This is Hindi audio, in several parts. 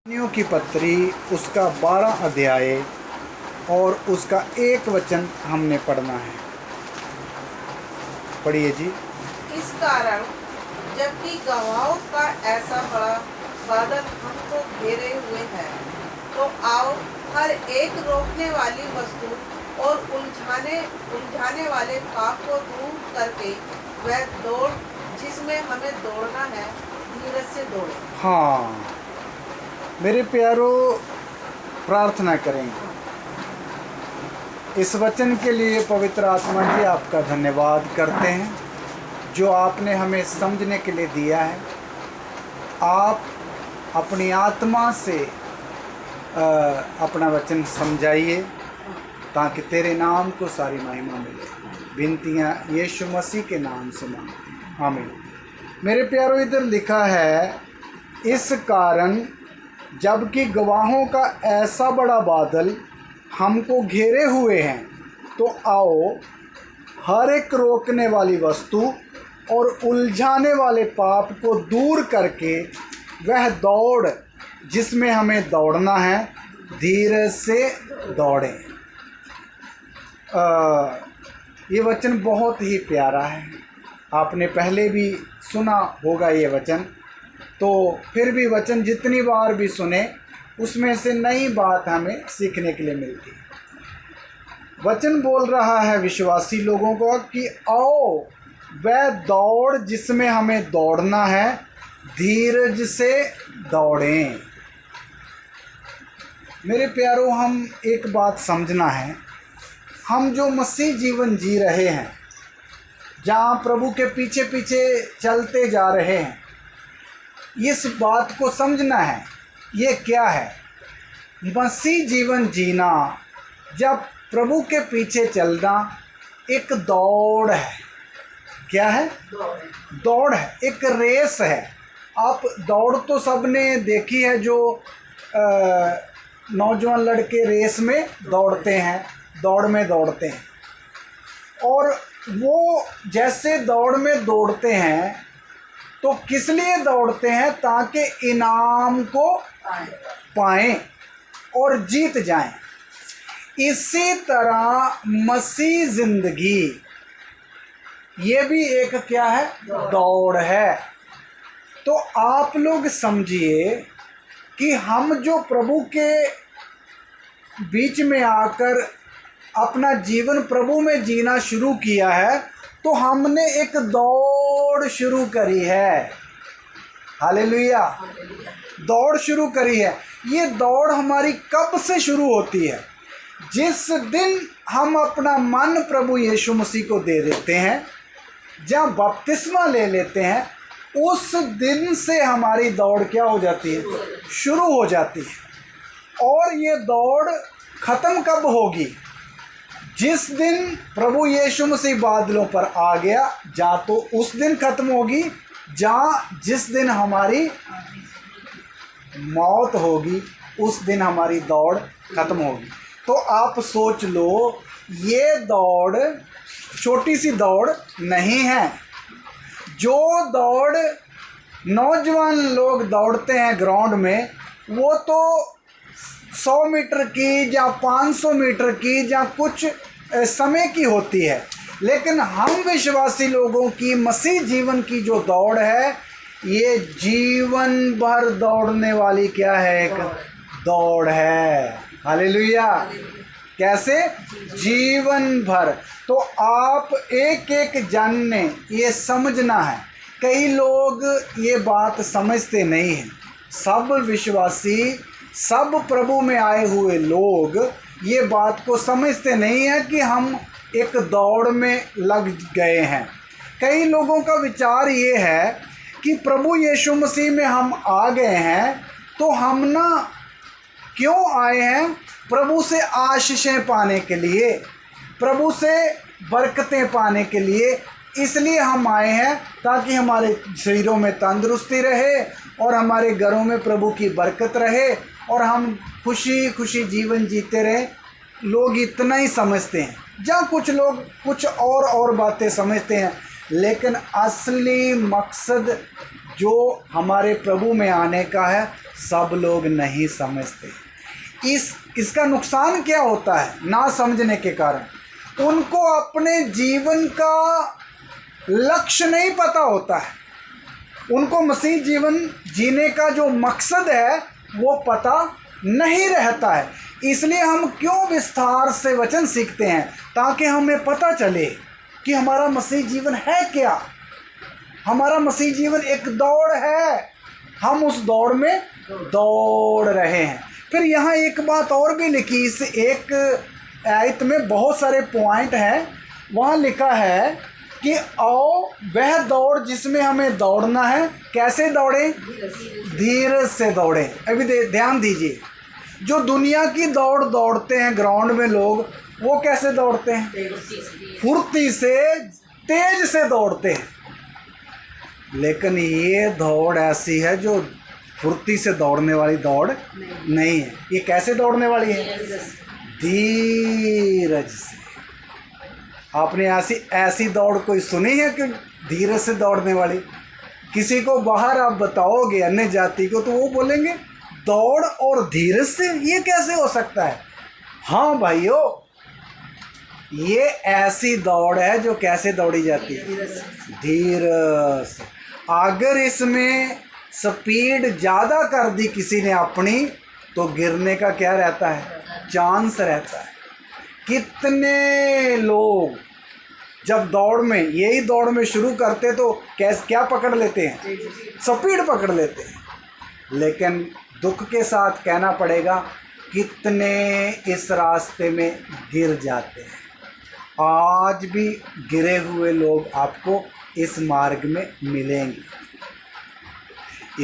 इब्रानियों की पत्री उसका 12 अध्याय और उसका 1 वचन हमने पढ़ना है। पढ़िए जी। इस कारण जबकि गवाहों का ऐसा बड़ा बादल हमको घेरे हुए है, तो आओ हर एक रोकने वाली वस्तु और उलझाने वाले पाप को दूर करके वह दौड़ जिसमें हमें दौड़ना है, धीरज से दौड़े। हाँ मेरे प्यारों, प्रार्थना करेंगे। इस वचन के लिए पवित्र आत्मा जी आपका धन्यवाद करते हैं जो आपने हमें समझने के लिए दिया है। आप अपनी आत्मा से अपना वचन समझाइए ताकि तेरे नाम को सारी महिमा मिले। विनतियाँ यीशु मसीह के नाम से मांगते हैं, आमीन। मेरे प्यारों, इधर लिखा है, इस कारण जबकि गवाहों का ऐसा बड़ा बादल हमको घेरे हुए हैं, तो आओ हर एक रोकने वाली वस्तु और उलझाने वाले पाप को दूर करके वह दौड़ जिसमें हमें दौड़ना है, धीरज से दौड़ें। ये वचन बहुत ही प्यारा है। आपने पहले भी सुना होगा ये वचन, तो फिर भी वचन जितनी बार भी सुने उसमें से नई बात हमें सीखने के लिए मिलती है। वचन बोल रहा है विश्वासी लोगों को कि आओ वह दौड़ जिसमें हमें दौड़ना है, धीरज से दौड़ें। मेरे प्यारों, हम एक बात समझना है, हम जो मसीह जीवन जी रहे हैं, जहाँ प्रभु के पीछे पीछे चलते जा रहे हैं, इस बात को समझना है। ये क्या है? मसीह जीवन जीना, जब प्रभु के पीछे चलना, एक दौड़ है। क्या है? दौड़ है, एक रेस है। आप दौड़ तो सबने देखी है, जो नौजवान लड़के रेस में दौड़ते हैं, दौड़ में दौड़ते हैं, और वो जैसे दौड़ में दौड़ते हैं तो किस लिए दौड़ते हैं? ताकि इनाम को पाएं और जीत जाएं। इसी तरह मसीह जिंदगी, ये भी एक क्या है? दौड़ है। तो आप लोग समझिए कि हम जो प्रभु के बीच में आकर अपना जीवन प्रभु में जीना शुरू किया है, तो हमने एक दौड़ शुरू करी है। हालेलुया, दौड़ शुरू करी है। ये दौड़ हमारी कब से शुरू होती है? जिस दिन हम अपना मन प्रभु यीशु मसीह को दे देते हैं, जहाँ बपतिस्मा ले लेते हैं, उस दिन से हमारी दौड़ क्या हो जाती है? शुरू हो जाती है। और ये दौड़ ख़त्म कब होगी? जिस दिन प्रभु यीशु मसीह बादलों पर आ गया, जा तो उस दिन ख़त्म होगी, जिस दिन हमारी मौत होगी, उस दिन हमारी दौड़ ख़त्म होगी। तो आप सोच लो, ये दौड़ छोटी सी दौड़ नहीं है। जो दौड़ नौजवान लोग दौड़ते हैं ग्राउंड में, वो तो 100 मीटर की या 500 मीटर की या कुछ समय की होती है। लेकिन हम विश्वासी लोगों की मसीह जीवन की जो दौड़ है, ये जीवन भर दौड़ने वाली क्या है? एक दौड़ है। हालेलुया। कैसे? जीवन भर। तो आप एक एक जन ने ये समझना है। कई लोग ये बात समझते नहीं हैं। सब विश्वासी, सब प्रभु में आए हुए लोग ये बात को समझते नहीं हैं कि हम एक दौड़ में लग गए हैं। कई लोगों का विचार ये है कि प्रभु यीशु मसीह में हम आ गए हैं, तो हम ना क्यों आए हैं? प्रभु से आशीषें पाने के लिए, प्रभु से बरकतें पाने के लिए। इसलिए हम आए हैं ताकि हमारे शरीरों में तंदुरुस्ती रहे और हमारे घरों में प्रभु की बरकत रहे और हम खुशी खुशी जीवन जीते रहे। लोग इतना ही समझते हैं, जहाँ कुछ लोग कुछ और बातें समझते हैं, लेकिन असली मकसद जो हमारे प्रभु में आने का है सब लोग नहीं समझते। इसका नुकसान क्या होता है? ना समझने के कारण उनको अपने जीवन का लक्ष्य नहीं पता होता है, उनको मसीह जीवन जीने का जो मकसद है वो पता नहीं रहता है। इसलिए हम क्यों विस्तार से वचन सीखते हैं, ताकि हमें पता चले कि हमारा मसीह जीवन है क्या। हमारा मसीह जीवन एक दौड़ है, हम उस दौड़ में दौड़ रहे हैं। फिर यहाँ एक बात और भी लिखी, इस एक आयत में बहुत सारे पॉइंट हैं। वहाँ लिखा है कि आओ वह दौड़ जिसमें हमें दौड़ना है, कैसे दौड़ें? धीरज से दौड़ें। अभी ध्यान दीजिए, जो दुनिया की दौड़ दौड़ते हैं ग्राउंड में लोग, वो कैसे दौड़ते हैं? फुर्ती से, तेज से दौड़ते हैं। लेकिन ये दौड़ ऐसी है जो फुर्ती से दौड़ने वाली दौड़ नहीं है। ये कैसे दौड़ने वाली है? धीरज से। आपने ऐसी दौड़ कोई सुनी है कि धीरज से दौड़ने वाली? किसी को बाहर आप बताओगे अन्य जाति को, तो वो बोलेंगे दौड़ और धीरज से, ये कैसे हो सकता है? हाँ भाइयों, ये ऐसी दौड़ है जो कैसे दौड़ी जाती है? धीरज। अगर इसमें स्पीड ज़्यादा कर दी किसी ने अपनी, तो गिरने का क्या रहता है? चांस रहता है। कितने लोग जब दौड़ में, यही दौड़ में शुरू करते तो क्या पकड़ लेते हैं? स्पीड पकड़ लेते हैं। लेकिन दुख के साथ कहना पड़ेगा, कितने इस रास्ते में गिर जाते हैं। आज भी गिरे हुए लोग आपको इस मार्ग में मिलेंगे।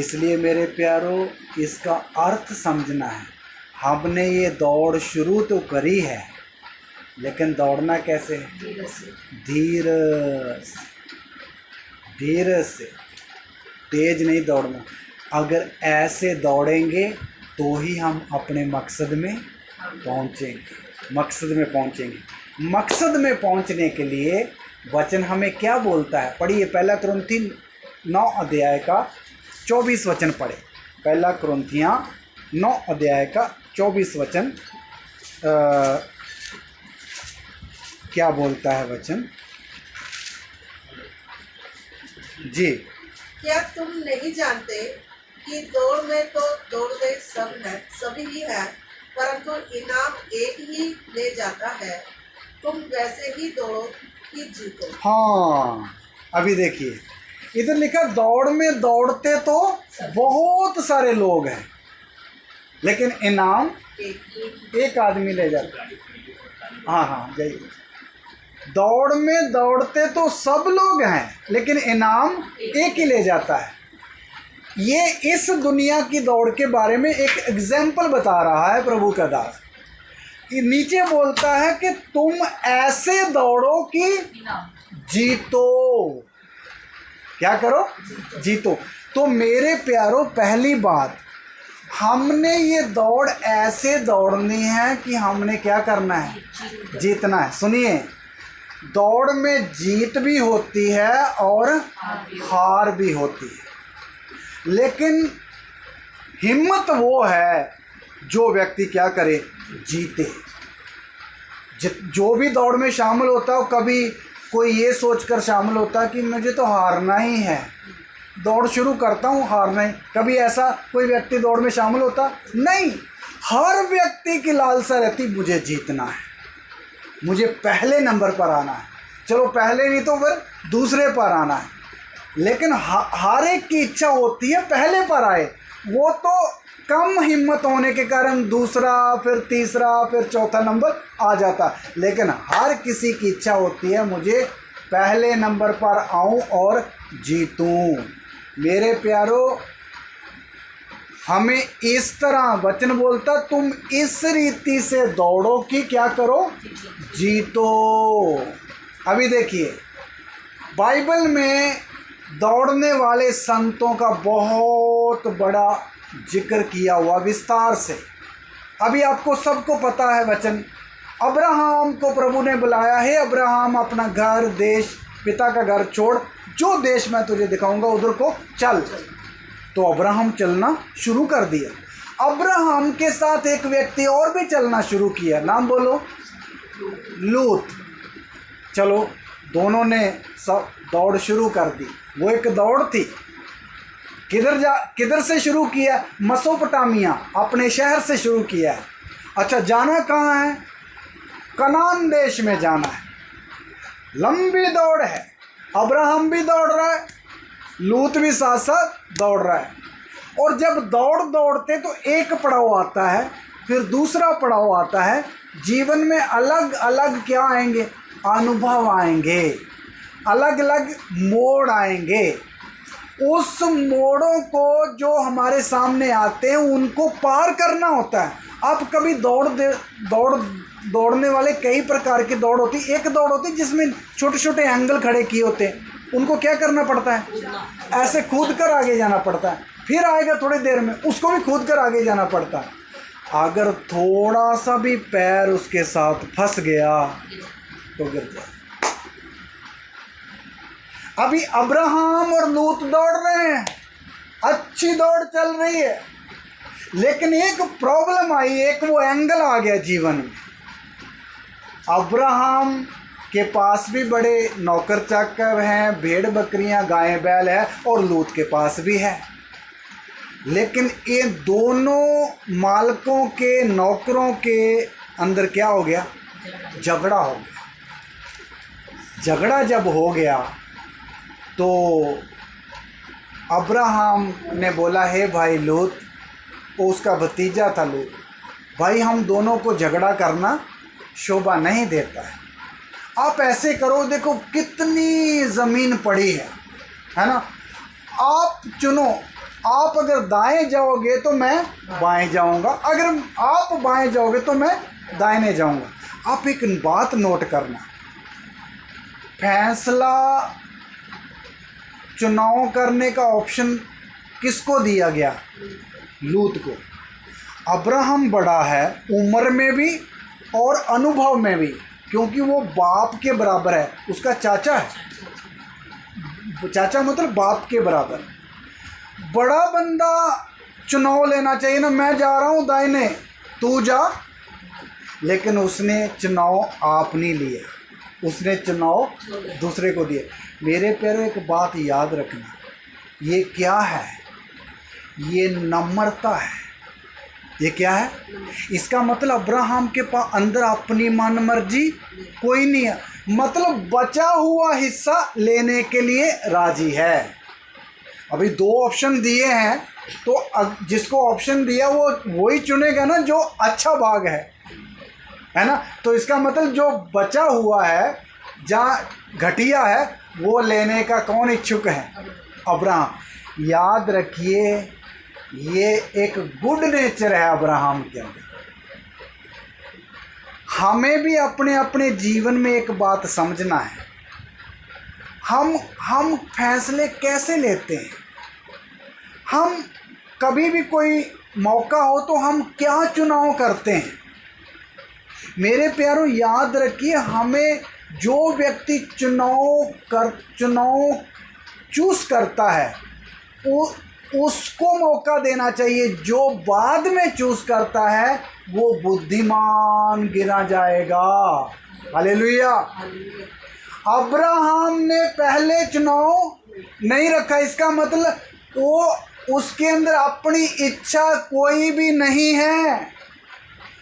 इसलिए मेरे प्यारों, इसका अर्थ समझना है। हमने ये दौड़ शुरू तो करी है, लेकिन दौड़ना कैसे है? धीरज। धीरज से, तेज नहीं दौड़ना। अगर ऐसे दौड़ेंगे तो ही हम अपने मकसद में पहुंचेंगे। मकसद में पहुंचेंगे। मकसद में पहुंचने के लिए वचन हमें क्या बोलता है? पढ़िए, 1 कुरिन्थियों 9 अध्याय का 24 वचन पढ़े। 1 कुरिन्थियों 9 अध्याय का 24 वचन क्या बोलता है वचन? जी। क्या तुम नहीं जानते कि दौड़ में तो दौड़ते सभी ही है, परंतु इनाम एक ही ले जाता है। तुम वैसे ही दौड़ो कि जीतो। हाँ, अभी देखिए इधर लिखा, दौड़ में दौड़ते तो बहुत सारे लोग हैं, लेकिन इनाम एक आदमी ले जाता है। हाँ, जाइए। दौड़ में दौड़ते तो सब लोग हैं, लेकिन इनाम एक ही ले जाता है। ये इस दुनिया की दौड़ के बारे में एक एग्जाम्पल बता रहा है प्रभु का दास। नीचे बोलता है कि तुम ऐसे दौड़ो कि जीतो। क्या करो? जीतो। तो मेरे प्यारों, पहली बात, हमने ये दौड़ ऐसे दौड़नी है कि हमने क्या करना है? जीतना है। सुनिए, दौड़ में जीत भी होती है और हार भी होती है, लेकिन हिम्मत वो है जो व्यक्ति क्या करे? जीते। जो भी दौड़ में शामिल होता है, कभी कोई ये सोचकर शामिल होता है कि मुझे तो हारना ही है, दौड़ शुरू करता हूँ हारना ही। कभी ऐसा कोई व्यक्ति दौड़ में शामिल होता नहीं। हर व्यक्ति की लालसा रहती, मुझे जीतना है, मुझे पहले नंबर पर आना है। चलो पहले नहीं तो फिर दूसरे पर आना है, लेकिन हर एक की इच्छा होती है पहले पर आए। वो तो कम हिम्मत होने के कारण दूसरा, फिर तीसरा, फिर चौथा नंबर आ जाता, लेकिन हर किसी की इच्छा होती है मुझे पहले नंबर पर आऊं और जीतूं। मेरे प्यारों, हमें इस तरह वचन बोलता, तुम इस रीति से दौड़ो कि क्या करो? जीतो। अभी देखिए, बाइबल में दौड़ने वाले संतों का बहुत बड़ा जिक्र किया हुआ विस्तार से। अभी आपको सबको पता है वचन, अब्राहम को प्रभु ने बुलाया है, अब्राहम अपना घर, देश पिता का घर छोड़, जो देश मैं तुझे दिखाऊंगा उधर को चल। तो अब्राहम चलना शुरू कर दिया। अब्राहम के साथ एक व्यक्ति और भी चलना शुरू किया, नाम बोलो, लूत। चलो, दोनों ने सब दौड़ शुरू कर दी। वो एक दौड़ थी, किधर से शुरू किया? मेसोपोटामिया, अपने शहर से शुरू किया है। अच्छा, जाना कहाँ है? कनान देश में जाना है। लंबी दौड़ है। अब्राहम भी दौड़ रहा है, लूत भी साथ साथ दौड़ रहा है। और जब दौड़ते तो एक पड़ाव आता है, फिर दूसरा पड़ाव आता है। जीवन में अलग अलग क्या आएंगे? अनुभव आएंगे, अलग अलग मोड़ आएंगे। उस मोड़ों को जो हमारे सामने आते हैं उनको पार करना होता है। आप कभी दौड़ने वाले कई प्रकार की दौड़ होती। एक दौड़ होती जिसमें छोटे छोटे एंगल खड़े किए होते हैं, उनको क्या करना पड़ता है? ऐसे कूद कर आगे जाना पड़ता है। फिर आएगा थोड़ी देर में, उसको भी कूद कर आगे जाना पड़ता है। अगर थोड़ा सा भी पैर उसके साथ फंस गया तो गिर जाए। अभी अब्राहम और लूत दौड़ रहे हैं, अच्छी दौड़ चल रही है, लेकिन एक प्रॉब्लम आई, एक वो एंगल आ गया जीवन में। अब्राहम के पास भी बड़े नौकर चाकर हैं, भेड़ बकरियां, गायें बैल है, और लूत के पास भी है। लेकिन ये दोनों मालिकों के, नौकरों के अंदर क्या हो गया? झगड़ा हो गया। झगड़ा जब हो गया तो अब्राहम ने बोला, हे भाई लूत, वो उसका भतीजा था लूत, भाई हम दोनों को झगड़ा करना शोभा नहीं देता है। आप ऐसे करो, देखो कितनी ज़मीन पड़ी है ना, आप चुनो। आप अगर दाएं जाओगे तो मैं बाएं जाऊंगा, अगर आप बाएं जाओगे तो मैं दाहिने जाऊंगा। आप एक बात नोट करना, फैसला चुनाव करने का ऑप्शन किसको दिया गया? लूत को। अब्राहम बड़ा है उम्र में भी और अनुभव में भी, क्योंकि वो बाप के बराबर है, उसका चाचा है। चाचा मतलब बाप के बराबर। बड़ा बंदा चुनाव लेना चाहिए ना, मैं जा रहा हूँ दाहिने, तू जा। लेकिन उसने चुनाव आप नहीं लिए, उसने चुनाव दूसरे को दिए। मेरे प्यारे, एक बात याद रखना, ये क्या है? ये नम्रता है। ये क्या है? इसका मतलब अब्राहम के पास अंदर अपनी मन मर्जी कोई नहीं है, मतलब बचा हुआ हिस्सा लेने के लिए राजी है। अभी दो ऑप्शन दिए हैं, तो जिसको ऑप्शन दिया वो वही चुनेगा ना जो अच्छा भाग है ना। तो इसका मतलब जो बचा हुआ है, जहाँ घटिया है, वो लेने का कौन इच्छुक है? अब्राहम। याद रखिए, ये एक गुड नेचर है अब्राहम के अंदर। हमें भी अपने अपने जीवन में एक बात समझना है, हम फैसले कैसे लेते हैं। हम कभी भी कोई मौका हो तो हम क्या चुनाव करते हैं। मेरे प्यारों, याद रखिए, हमें जो व्यक्ति चुनाव चूज करता है उसको मौका देना चाहिए। जो बाद में चूज करता है वो बुद्धिमान गिना जाएगा। हालेलुया। अब्राहम ने पहले चुनाव नहीं रखा, इसका मतलब वो, उसके अंदर अपनी इच्छा कोई भी नहीं है,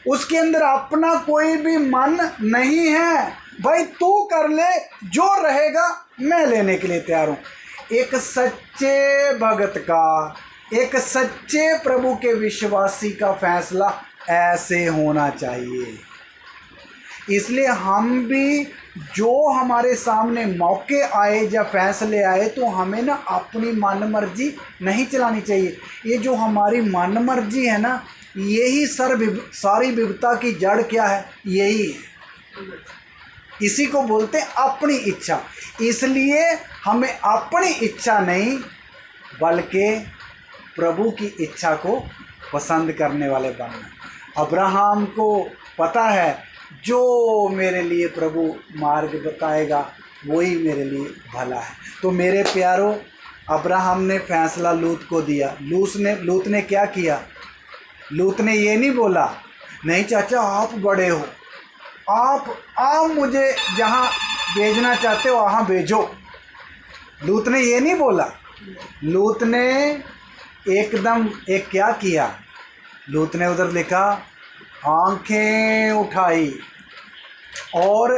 उसके अंदर अपना कोई भी मन नहीं है। भाई तू कर ले, जो रहेगा मैं लेने के लिए तैयार हूँ। एक सच्चे भगत का, एक सच्चे प्रभु के विश्वासी का फैसला ऐसे होना चाहिए। इसलिए हम भी, जो हमारे सामने मौके आए या फैसले आए, तो हमें ना अपनी मन मर्जी नहीं चलानी चाहिए। ये जो हमारी मन मर्जी है ना, यही सारी विविधता की जड़ क्या है? यही है। इसी को बोलते हैं अपनी इच्छा। इसलिए हमें अपनी इच्छा नहीं, बल्कि प्रभु की इच्छा को पसंद करने वाले बनना। अब्राहम को पता है, जो मेरे लिए प्रभु मार्ग बताएगा वही मेरे लिए भला है। तो मेरे प्यारों, अब्राहम ने फैसला लूत को दिया। लूत ने क्या किया? लूत ने ये नहीं बोला, नहीं चाचा आप बड़े हो, आप मुझे जहाँ भेजना चाहते हो वहाँ भेजो। लूत ने ये नहीं बोला। लूत ने एकदम एक क्या किया? लूत ने उधर लिखा, आंखें उठाई और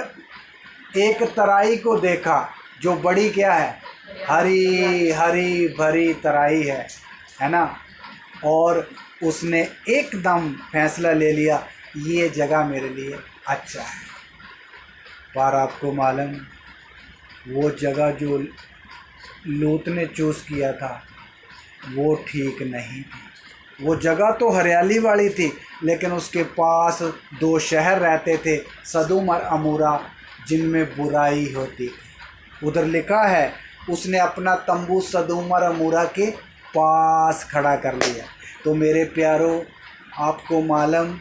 एक तराई को देखा जो बड़ी क्या है? हरी हरी भरी तराई है ना। और उसने एकदम फैसला ले लिया, ये जगह मेरे लिए अच्छा है। पर आपको मालूम, वो जगह जो लूत ने चूज़ किया था वो ठीक नहीं थी। वो जगह तो हरियाली वाली थी, लेकिन उसके पास 2 शहर रहते थे, सदूम और अमूरा, जिनमें बुराई होती थी। उधर लिखा है, उसने अपना तंबू सदूम और अमूरा के पास खड़ा कर लिया। तो मेरे प्यारों, आपको मालूम,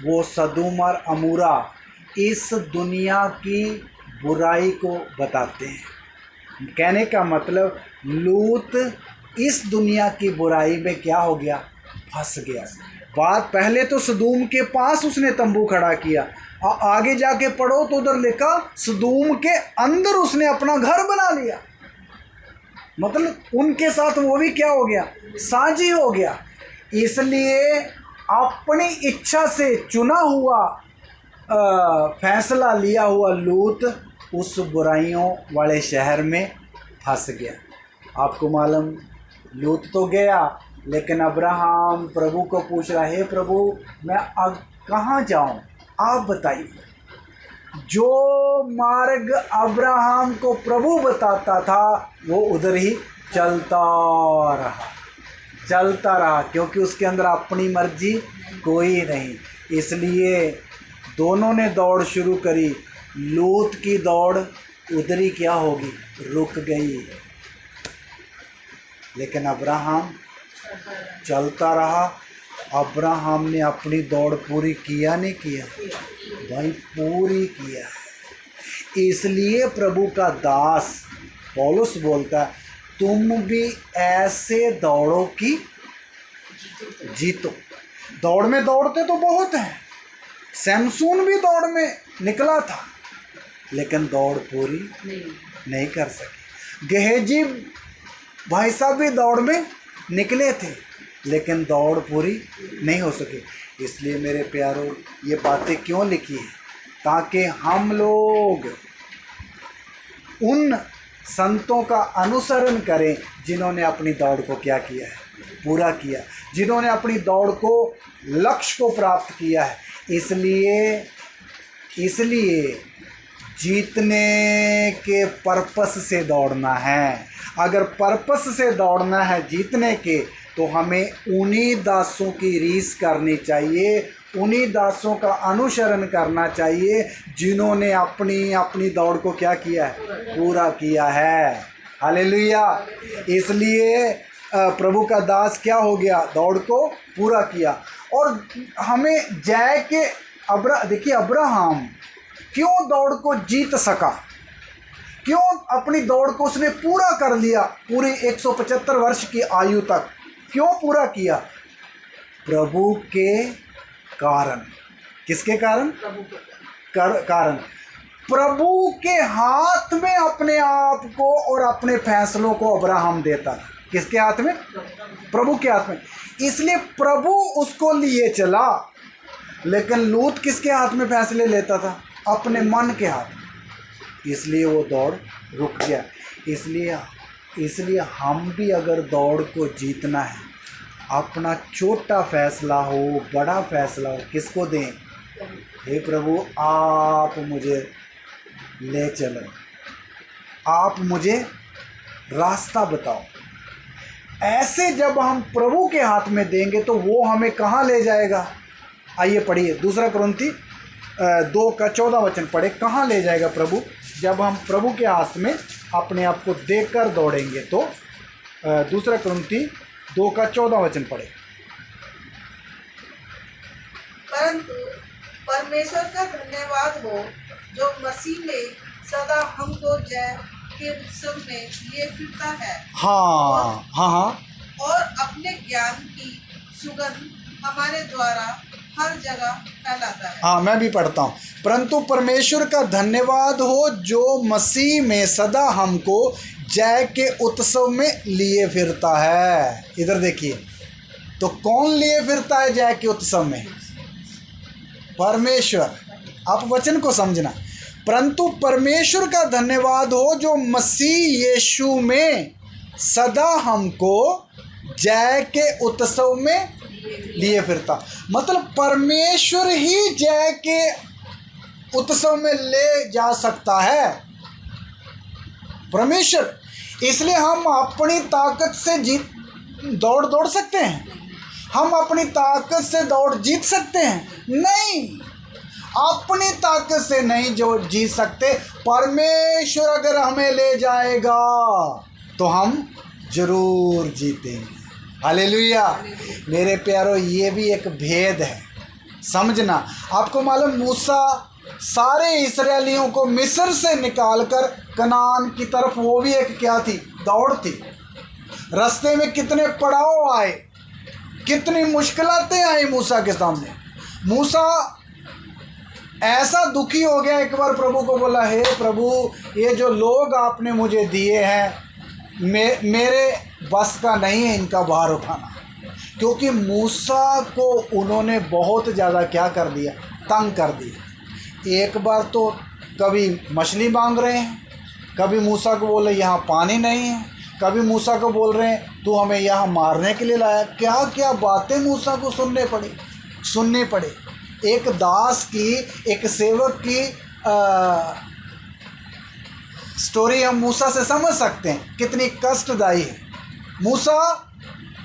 वो सदूम और अमूरा इस दुनिया की बुराई को बताते हैं। कहने का मतलब, लूत इस दुनिया की बुराई में क्या हो गया? फंस गया। बात पहले तो सदूम के पास उसने तंबू खड़ा किया, आगे जाके पढ़ो तो उधर लिखा, सदूम के अंदर उसने अपना घर बना लिया। मतलब उनके साथ वो भी क्या हो गया? साझी हो गया। इसलिए अपनी इच्छा से चुना हुआ फैसला लिया हुआ लूत उस बुराइयों वाले शहर में फंस गया। आपको मालूम, लूत तो गया, लेकिन अब्राहम प्रभु को पूछ रहा है, हे प्रभु मैं अब कहाँ जाऊँ, आप बताइए। जो मार्ग अब्राहम को प्रभु बताता था वो उधर ही चलता रहा, क्योंकि उसके अंदर अपनी मर्जी कोई नहीं। इसलिए दोनों ने दौड़ शुरू करी। लूत की दौड़ उधर ही क्या होगी? रुक गई। लेकिन अब्राहम चलता रहा। अब्राहम ने अपनी दौड़ पूरी किया नहीं किया? भाई पूरी किया। इसलिए प्रभु का दास पौलुस बोलता है, तुम भी ऐसे दौड़ो कि जीतो। दौड़ में दौड़ते तो बहुत हैं, सैमसून भी दौड़ में निकला था, लेकिन दौड़ पूरी नहीं कर सके। गेहजी भाई साहब भी दौड़ में निकले थे, लेकिन दौड़ पूरी नहीं हो सकी। इसलिए मेरे प्यारों, ये बातें क्यों लिखी है? ताकि हम लोग उन संतों का अनुसरण करें जिन्होंने अपनी दौड़ को क्या किया है? पूरा किया, जिन्होंने अपनी दौड़ को, लक्ष्य को प्राप्त किया है। इसलिए जीतने के पर्पस से दौड़ना है। अगर पर्पस से दौड़ना है जीतने के, तो हमें उन्हीं दासों की रीस करनी चाहिए, उन्हीं दासों का अनुसरण करना चाहिए जिन्होंने अपनी दौड़ को क्या किया है? पूरा किया है। हालेलुया। इसलिए प्रभु का दास क्या हो गया? दौड़ को पूरा किया। और हमें जय के देखिए, अब्राहम क्यों दौड़ को जीत सका? क्यों अपनी दौड़ को उसने पूरा कर लिया? पूरी 175 वर्ष की आयु तक क्यों पूरा किया? प्रभु के कारण। किसके कारण? कारण। प्रभु के हाथ में अपने आप को और अपने फैसलों को अब्राहम देता था। किसके हाथ में? प्रभु के हाथ में। इसलिए प्रभु उसको लिए चला, लेकिन लूत किसके हाथ में फैसले लेता था? अपने मन के हाथ में। इसलिए वो दौड़ रुक गया। इसलिए हम भी अगर दौड़ को जीतना है, अपना छोटा फैसला हो, बड़ा फैसला हो, किसको दें? हे प्रभु आप मुझे ले चलो, आप मुझे रास्ता बताओ। ऐसे जब हम प्रभु के हाथ में देंगे तो वो हमें कहाँ ले जाएगा? आइए पढ़िए, 2 कुरिन्थी 2:14 पढ़े। कहाँ ले जाएगा प्रभु? जब हम प्रभु के हाथ में अपने आप को देकर दौड़ेंगे। तो 2 कुरिन्थी 2:14 पढ़े। परंतु परमेश्वर का धन्यवाद हो जो मसीह में सदा हमको जय के उत्सव में लिए फिरता है हाँ हाँ हाँ, और अपने ज्ञान की सुगंध हमारे द्वारा हर जगह फैलाता है। हाँ मैं भी पढ़ता हूँ। परंतु परमेश्वर का धन्यवाद हो जो मसीह में सदा हमको जय के उत्सव में लिए फिरता है। इधर देखिए, तो कौन लिए फिरता है जय के उत्सव में? परमेश्वर। आप वचन को समझना। परंतु परमेश्वर का धन्यवाद हो जो मसीह यीशु में सदा हमको जय के उत्सव में लिए फिरता। मतलब परमेश्वर ही जय के उत्सव में ले जा सकता है, परमेश्वर। इसलिए हम अपनी ताकत से दौड़ सकते हैं? हम अपनी ताकत से दौड़ जीत सकते हैं? नहीं, अपनी ताकत से नहीं जो जीत सकते। परमेश्वर अगर हमें ले जाएगा तो हम जरूर जीतेंगे। हालेलुया। मेरे प्यारो, ये भी एक भेद है, समझना। आपको मालूम, मूसा सारे इस्राएलियों को मिस्र से निकालकर कनान की तरफ, वो भी एक क्या थी? दौड़ थी। रास्ते में कितने पड़ाव आए, कितनी मुश्किलातें आई मूसा के सामने। मूसा ऐसा दुखी हो गया, एक बार प्रभु को बोला, हे प्रभु, ये जो लोग आपने मुझे दिए हैं मेरे बस का नहीं है इनका भार उठाना। क्योंकि मूसा को उन्होंने बहुत ज़्यादा क्या कर दिया? तंग कर दिया। एक बार तो कभी मछली मांग रहे हैं, कभी मूसा को बोले यहाँ पानी नहीं है, कभी मूसा को बोल रहे हैं तू हमें यहाँ मारने के लिए लाया। क्या क्या बातें मूसा को सुननी पड़ी। एक दास की, एक सेवक की स्टोरी हम मूसा से समझ सकते हैं कितनी कष्टदायी है। मूसा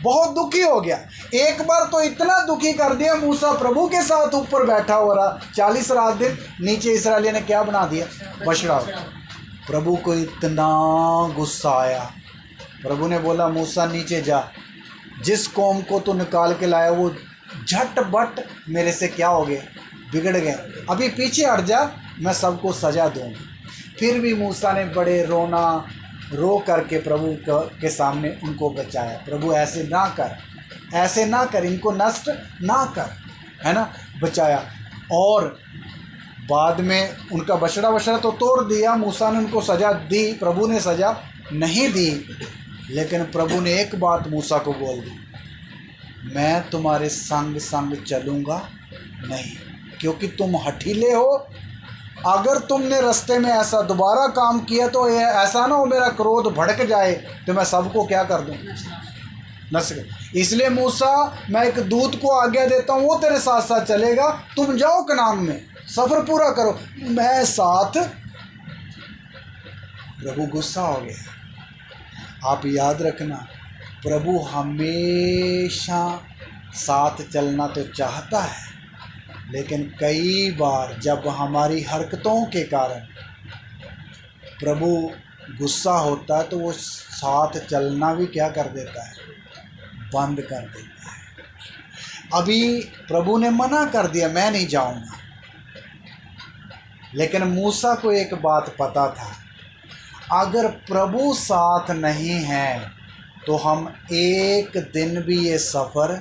बहुत दुखी हो गया। एक बार तो इतना दुखी कर दिया, मूसा प्रभु के साथ ऊपर बैठा हो रहा 40 रात दिन, नीचे इस्राएलियों ने क्या बना दिया? बछड़ा। प्रभु को इतना गुस्सा आया। प्रभु ने बोला, मूसा नीचे जा, जिस कौम को तू निकाल के लाया वो झटपट मेरे से क्या हो गए? बिगड़ गए। अभी पीछे हट जा, मैं सबको सजा दूँगा। फिर भी मूसा ने बड़े रो करके प्रभु के सामने उनको बचाया। प्रभु ऐसे ना कर, इनको नष्ट ना कर, है ना, बचाया। और बाद में उनका बछड़ा तो तोड़ दिया, मूसा ने उनको सज़ा दी, प्रभु ने सज़ा नहीं दी। लेकिन प्रभु ने एक बात मूसा को बोल दी, मैं तुम्हारे संग संग चलूँगा नहीं, क्योंकि तुम हठीले हो। अगर तुमने रास्ते में ऐसा दोबारा काम किया तो ये ऐसा ना हो मेरा क्रोध भड़क जाए तो मैं सबको क्या कर दूँ? नष्ट। इसलिए मूसा, मैं एक दूत को आज्ञा देता हूँ, वो तेरे साथ साथ चलेगा, तुम जाओ कनान में, सफ़र पूरा करो, मैं साथ। प्रभु गुस्सा हो गया। आप याद रखना, प्रभु हमेशा साथ चलना तो चाहता है, लेकिन कई बार जब हमारी हरकतों के कारण प्रभु गुस्सा होता है तो वो साथ चलना भी क्या कर देता है? बंद कर देता है। अभी प्रभु ने मना कर दिया, मैं नहीं जाऊंगा। लेकिन मूसा को एक बात पता था, अगर प्रभु साथ नहीं है तो हम एक दिन भी ये सफ़र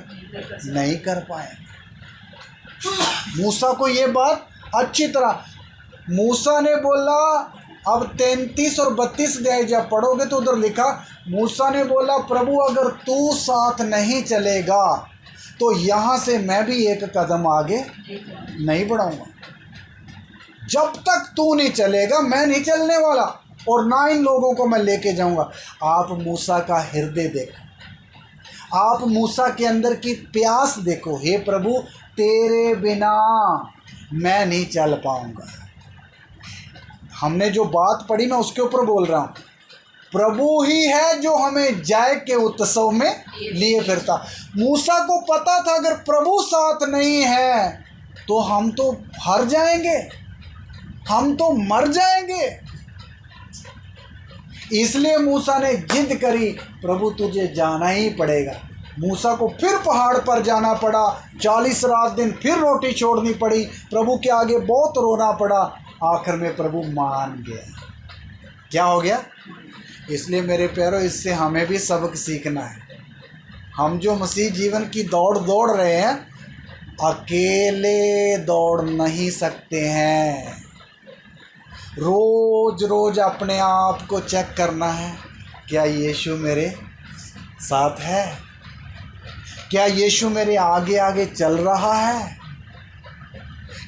नहीं कर पाएंगे। मूसा को ये बात अच्छी तरह, मूसा ने बोला, अब 33 और 32 अध्याय जब पढ़ोगे तो उधर लिखा, मूसा ने बोला, प्रभु अगर तू साथ नहीं चलेगा तो यहाँ से मैं भी एक कदम आगे नहीं बढ़ाऊंगा। जब तक तू नहीं चलेगा मैं नहीं चलने वाला, और ना इन लोगों को मैं लेके जाऊंगा। आप मूसा का हृदय देखो, आप मूसा के अंदर की प्यास देखो, हे प्रभु तेरे बिना मैं नहीं चल पाऊंगा। हमने जो बात पढ़ी मैं उसके ऊपर बोल रहा हूँ। प्रभु ही है जो हमें जय के उत्सव में लिए फिरता। मूसा को पता था अगर प्रभु साथ नहीं है तो हम तो हार जाएंगे, हम तो मर जाएंगे। इसलिए मूसा ने जिद करी, प्रभु तुझे जाना ही पड़ेगा। मूसा को फिर पहाड़ पर जाना पड़ा, 40 रात दिन फिर रोटी छोड़नी पड़ी, प्रभु के आगे बहुत रोना पड़ा। आखिर में प्रभु मान गया। क्या हो गया? इसलिए मेरे प्यारों, इससे हमें भी सबक सीखना है। हम जो मसीह जीवन की दौड़ दौड़ रहे हैं, अकेले दौड़ नहीं सकते हैं। रोज रोज अपने आप को चेक करना है, क्या यीशु मेरे साथ है? क्या यीशु मेरे आगे आगे चल रहा है?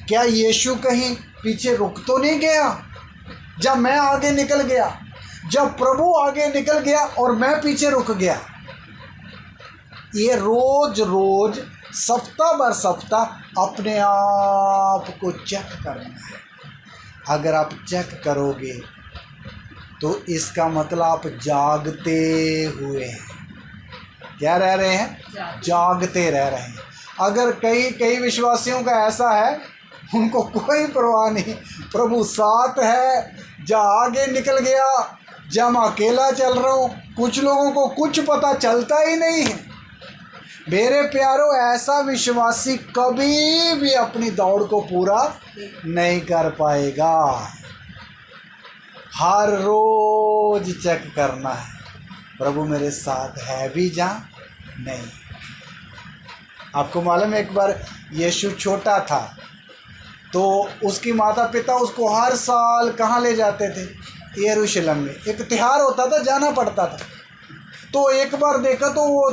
क्या यीशु कहीं पीछे रुक तो नहीं गया? जब मैं आगे निकल गया, जब प्रभु आगे निकल गया और मैं पीछे रुक गया। ये रोज रोज सप्ताह बर सप्ताह अपने आप को चेक करना है। अगर आप चेक करोगे तो इसका मतलब आप जागते हुए हैं। क्या रह रहे हैं? जागते रह रहे हैं। अगर कई विश्वासियों का ऐसा है, उनको कोई परवाह नहीं, प्रभु साथ है, जा आगे निकल गया, जब मैं अकेला चल रहा हूँ। कुछ लोगों को कुछ पता चलता ही नहीं है। मेरे प्यारों, ऐसा विश्वासी कभी भी अपनी दौड़ को पूरा नहीं कर पाएगा। हर रोज चेक करना है, प्रभु मेरे साथ है भी या नहीं। आपको मालूम है, एक बार यीशु छोटा था तो उसकी माता पिता उसको हर साल कहाँ ले जाते थे? यरूशलेम में एक त्योहार होता था, जाना पड़ता था। तो एक बार देखा तो वो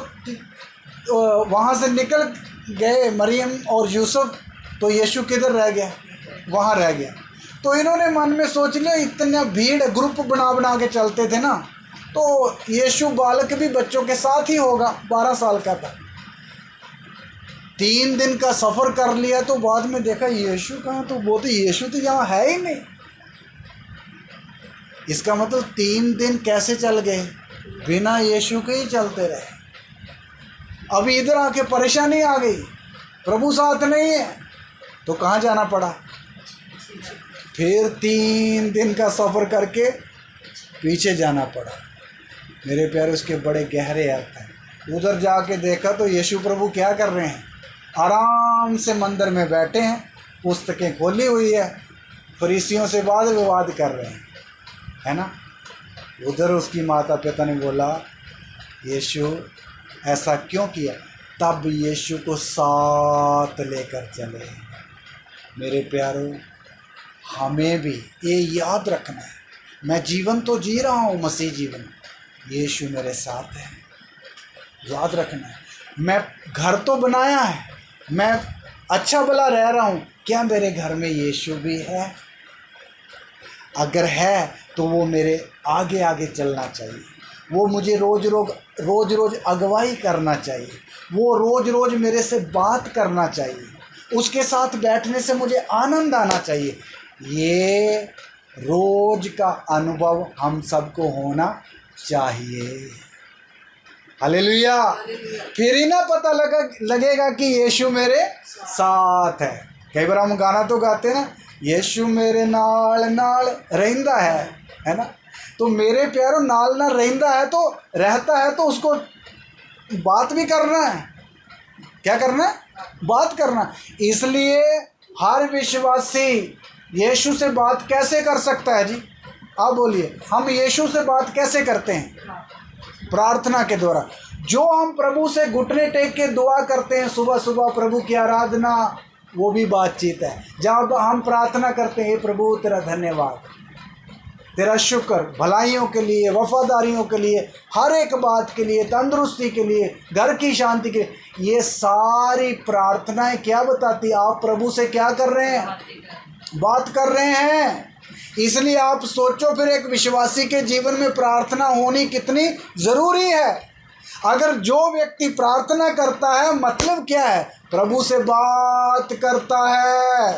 वहाँ से निकल गए मरियम और यूसुफ, तो यीशु किधर रह गया? वहाँ रह गया। तो इन्होंने मन में सोच लिया, इतना भीड़ ग्रुप बना बना के चलते थे ना, तो यीशु बालक भी बच्चों के साथ ही होगा। 12 साल का था। 3 दिन का सफ़र कर लिया तो बाद में देखा यीशु कहाँ, तो वो तो यीशु तो यहाँ है ही नहीं। इसका मतलब 3 दिन कैसे चल गए? बिना यीशु के ही चलते रहे। अभी इधर आके परेशानी आ गई, प्रभु साथ नहीं है, तो कहाँ जाना पड़ा? फिर 3 दिन का सफ़र करके पीछे जाना पड़ा। मेरे प्यारे, उसके बड़े गहरे अर्थ हैं। उधर जाके देखा तो यीशु प्रभु क्या कर रहे हैं? आराम से मंदिर में बैठे हैं, पुस्तकें खोली हुई है, फरीसियों से वाद विवाद कर रहे हैं, है ना। उधर उसकी माता पिता ने बोला, यीशु ऐसा क्यों किया? तब यीशु को साथ लेकर चले। मेरे प्यारों, हमें भी ये याद रखना है, मैं जीवन तो जी रहा हूँ मसीह जीवन, यीशु मेरे साथ है। याद रखना है, मैं घर तो बनाया है, मैं अच्छा भला रह रहा हूँ, क्या मेरे घर में यीशु भी है? अगर है तो वो मेरे आगे आगे चलना चाहिए, वो मुझे रोज रोज अगुवाई करना चाहिए, वो रोज रोज मेरे से बात करना चाहिए, उसके साथ बैठने से मुझे आनंद आना चाहिए। ये रोज का अनुभव हम सबको होना चाहिए। हालेलुया। फिर ही ना पता लगेगा कि यीशु मेरे साथ है। कई बार हम गाना तो गाते हैं ना, यीशु मेरे नाल नाल रहिंदा है ना। तो मेरे प्यारों, नाल नाल रहिंदा है तो रहता है, तो उसको बात भी करना है। क्या करना है? बात करना। इसलिए हर विश्वासी यीशु से बात कैसे कर सकता है जी? आप बोलिए, हम यीशु से बात कैसे करते हैं? प्रार्थना के द्वारा। जो हम प्रभु से घुटने टेक के दुआ करते हैं सुबह सुबह, प्रभु की आराधना, वो भी बातचीत है। जब हम प्रार्थना करते हैं, प्रभु तेरा धन्यवाद, तेरा शुक्र, भलाइयों के लिए, वफादारियों के लिए, हर एक बात के लिए, तंदुरुस्ती के लिए, घर की शांति के लिए, ये सारी प्रार्थनाएं क्या बताती है? आप प्रभु से क्या कर रहे हैं? बात कर रहे हैं। इसलिए आप सोचो, फिर एक विश्वासी के जीवन में प्रार्थना होनी कितनी ज़रूरी है। अगर जो व्यक्ति प्रार्थना करता है, मतलब क्या है? प्रभु से बात करता है।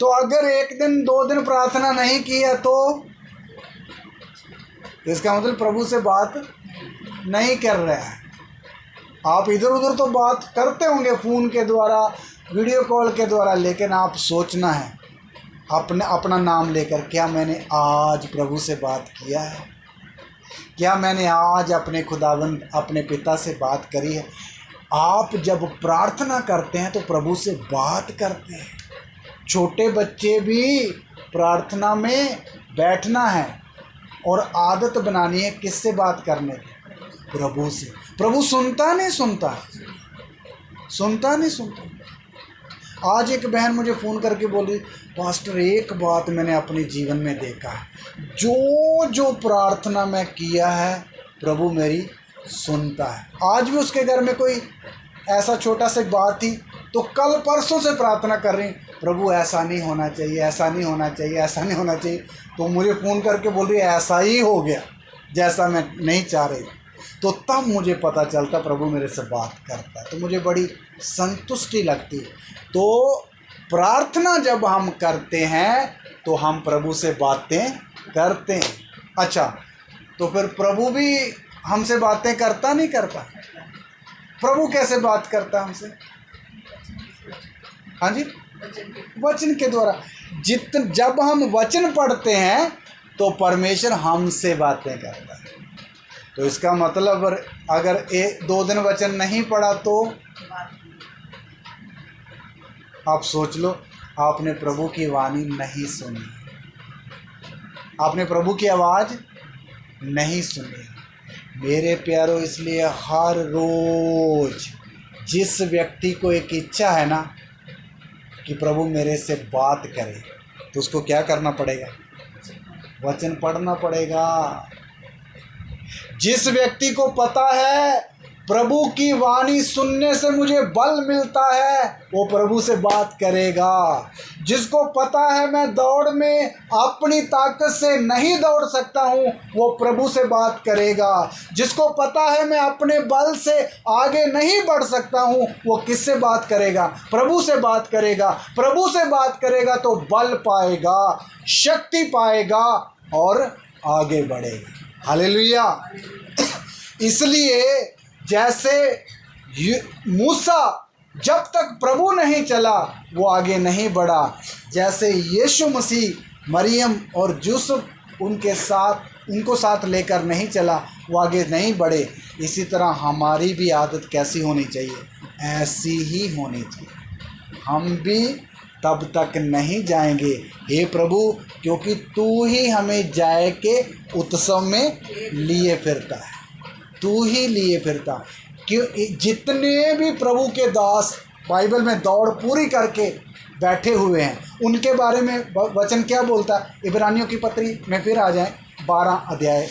तो अगर 1 दिन 2 दिन प्रार्थना नहीं की है तो इसका मतलब प्रभु से बात नहीं कर रहा है। आप इधर उधर तो बात करते होंगे फ़ोन के द्वारा, वीडियो कॉल के द्वारा, लेकिन आप सोचना है अपना नाम लेकर, क्या मैंने आज प्रभु से बात किया है? क्या मैंने आज अपने खुदावंद, अपने पिता से बात करी है? आप जब प्रार्थना करते हैं तो प्रभु से बात करते हैं। छोटे बच्चे भी प्रार्थना में बैठना है और आदत बनानी है किससे बात करने की? प्रभु से। प्रभु सुनता नहीं सुनता, सुनता नहीं सुनता। आज एक बहन मुझे फ़ोन करके बोली, पास्टर एक बात मैंने अपने जीवन में देखा है, जो जो प्रार्थना मैं किया है प्रभु मेरी सुनता है। आज भी उसके घर में कोई ऐसा छोटा सा बात थी तो कल परसों से प्रार्थना कर रही, प्रभु ऐसा नहीं होना चाहिए, ऐसा नहीं होना चाहिए, ऐसा नहीं होना चाहिए। तो मुझे फ़ोन करके बोल रही ऐसा ही हो गया जैसा मैं नहीं चाह रही। तो तब मुझे पता चलता प्रभु मेरे से बात करता है, तो मुझे बड़ी संतुष्टि लगती है। तो प्रार्थना जब हम करते हैं तो हम प्रभु से बातें करते हैं। अच्छा, तो फिर प्रभु भी हमसे बातें करता नहीं करता? प्रभु कैसे बात करता है हमसे? हाँ जी, वचन के द्वारा। जब हम वचन पढ़ते हैं तो परमेश्वर हमसे बातें करता है। तो इसका मतलब अगर 1-2 दिन वचन नहीं पढ़ा तो आप सोच लो, आपने प्रभु की वाणी नहीं सुनी, आपने प्रभु की आवाज़ नहीं सुनी। मेरे प्यारो, इसलिए हर रोज़ जिस व्यक्ति को एक इच्छा है ना कि प्रभु मेरे से बात करे, तो उसको क्या करना पड़ेगा? वचन पढ़ना पड़ेगा। जिस व्यक्ति को पता है प्रभु की वाणी सुनने से मुझे बल मिलता है, वो प्रभु से बात करेगा। जिसको पता है मैं दौड़ में अपनी ताकत से नहीं दौड़ सकता हूँ, वो प्रभु से बात करेगा। जिसको पता है मैं अपने बल से आगे नहीं बढ़ सकता हूँ, वो किससे बात करेगा? प्रभु से बात करेगा। प्रभु से बात करेगा तो बल पाएगा, शक्ति पाएगा और आगे बढ़ेगा। हालेलुया। इसलिए जैसे मूसा जब तक प्रभु नहीं चला वो आगे नहीं बढ़ा, जैसे यीशु मसीह मरियम और यूसुफ उनको साथ लेकर नहीं चला, वो आगे नहीं बढ़े। इसी तरह हमारी भी आदत कैसी होनी चाहिए? ऐसी ही होनी चाहिए। हम भी तब तक नहीं जाएंगे, हे प्रभु, क्योंकि तू ही हमें जाए के उत्सव में लिए फिरता है, तू ही लिए फिरता। क्यों? जितने भी प्रभु के दास बाइबल में दौड़ पूरी करके बैठे हुए हैं, उनके बारे में वचन क्या बोलता है? इब्रानियों की पत्री में फिर आ जाएं, 12 अध्याय।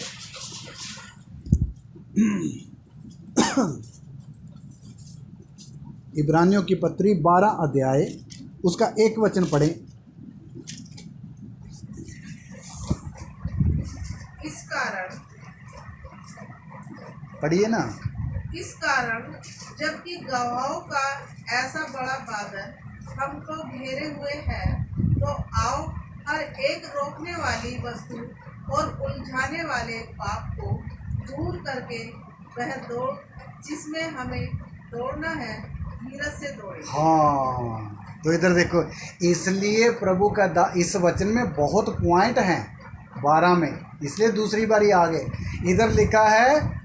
इब्रानियों की पत्री 12 अध्याय, उसका 1 वचन पढ़ें। इस कारण पढ़िए ना। इस कारण जबकि गवाहों का ऐसा बड़ा बादल हमको घेरे हुए है, तो आओ हर एक रोकने वाली वस्तु और उलझाने वाले पाप को दूर करके वह दौड़ जिसमें हमें दौड़ना है, धीरज से दौड़े। हाँ, तो इधर देखो, इसलिए प्रभु का इस वचन में बहुत पॉइंट हैं 12 में, इसलिए दूसरी बार ये आ गए। इधर लिखा है,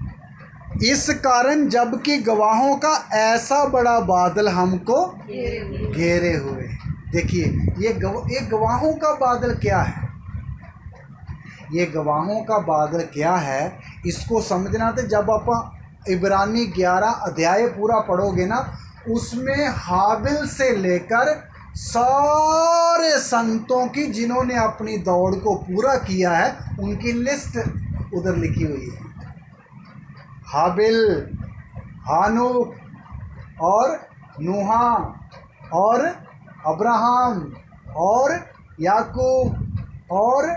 इस कारण जबकि गवाहों का ऐसा बड़ा बादल हमको घेरे हुए। देखिए, ये गवाहों का बादल क्या है? ये गवाहों का बादल क्या है, इसको समझना। तो जब आप इब्रानी 11 अध्याय पूरा पढ़ोगे ना, उसमें हाबिल से लेकर सारे संतों की जिन्होंने अपनी दौड़ को पूरा किया है, उनकी लिस्ट उधर लिखी हुई है। हाबिल, हानूक और नूहा और अब्राहम और याकूब और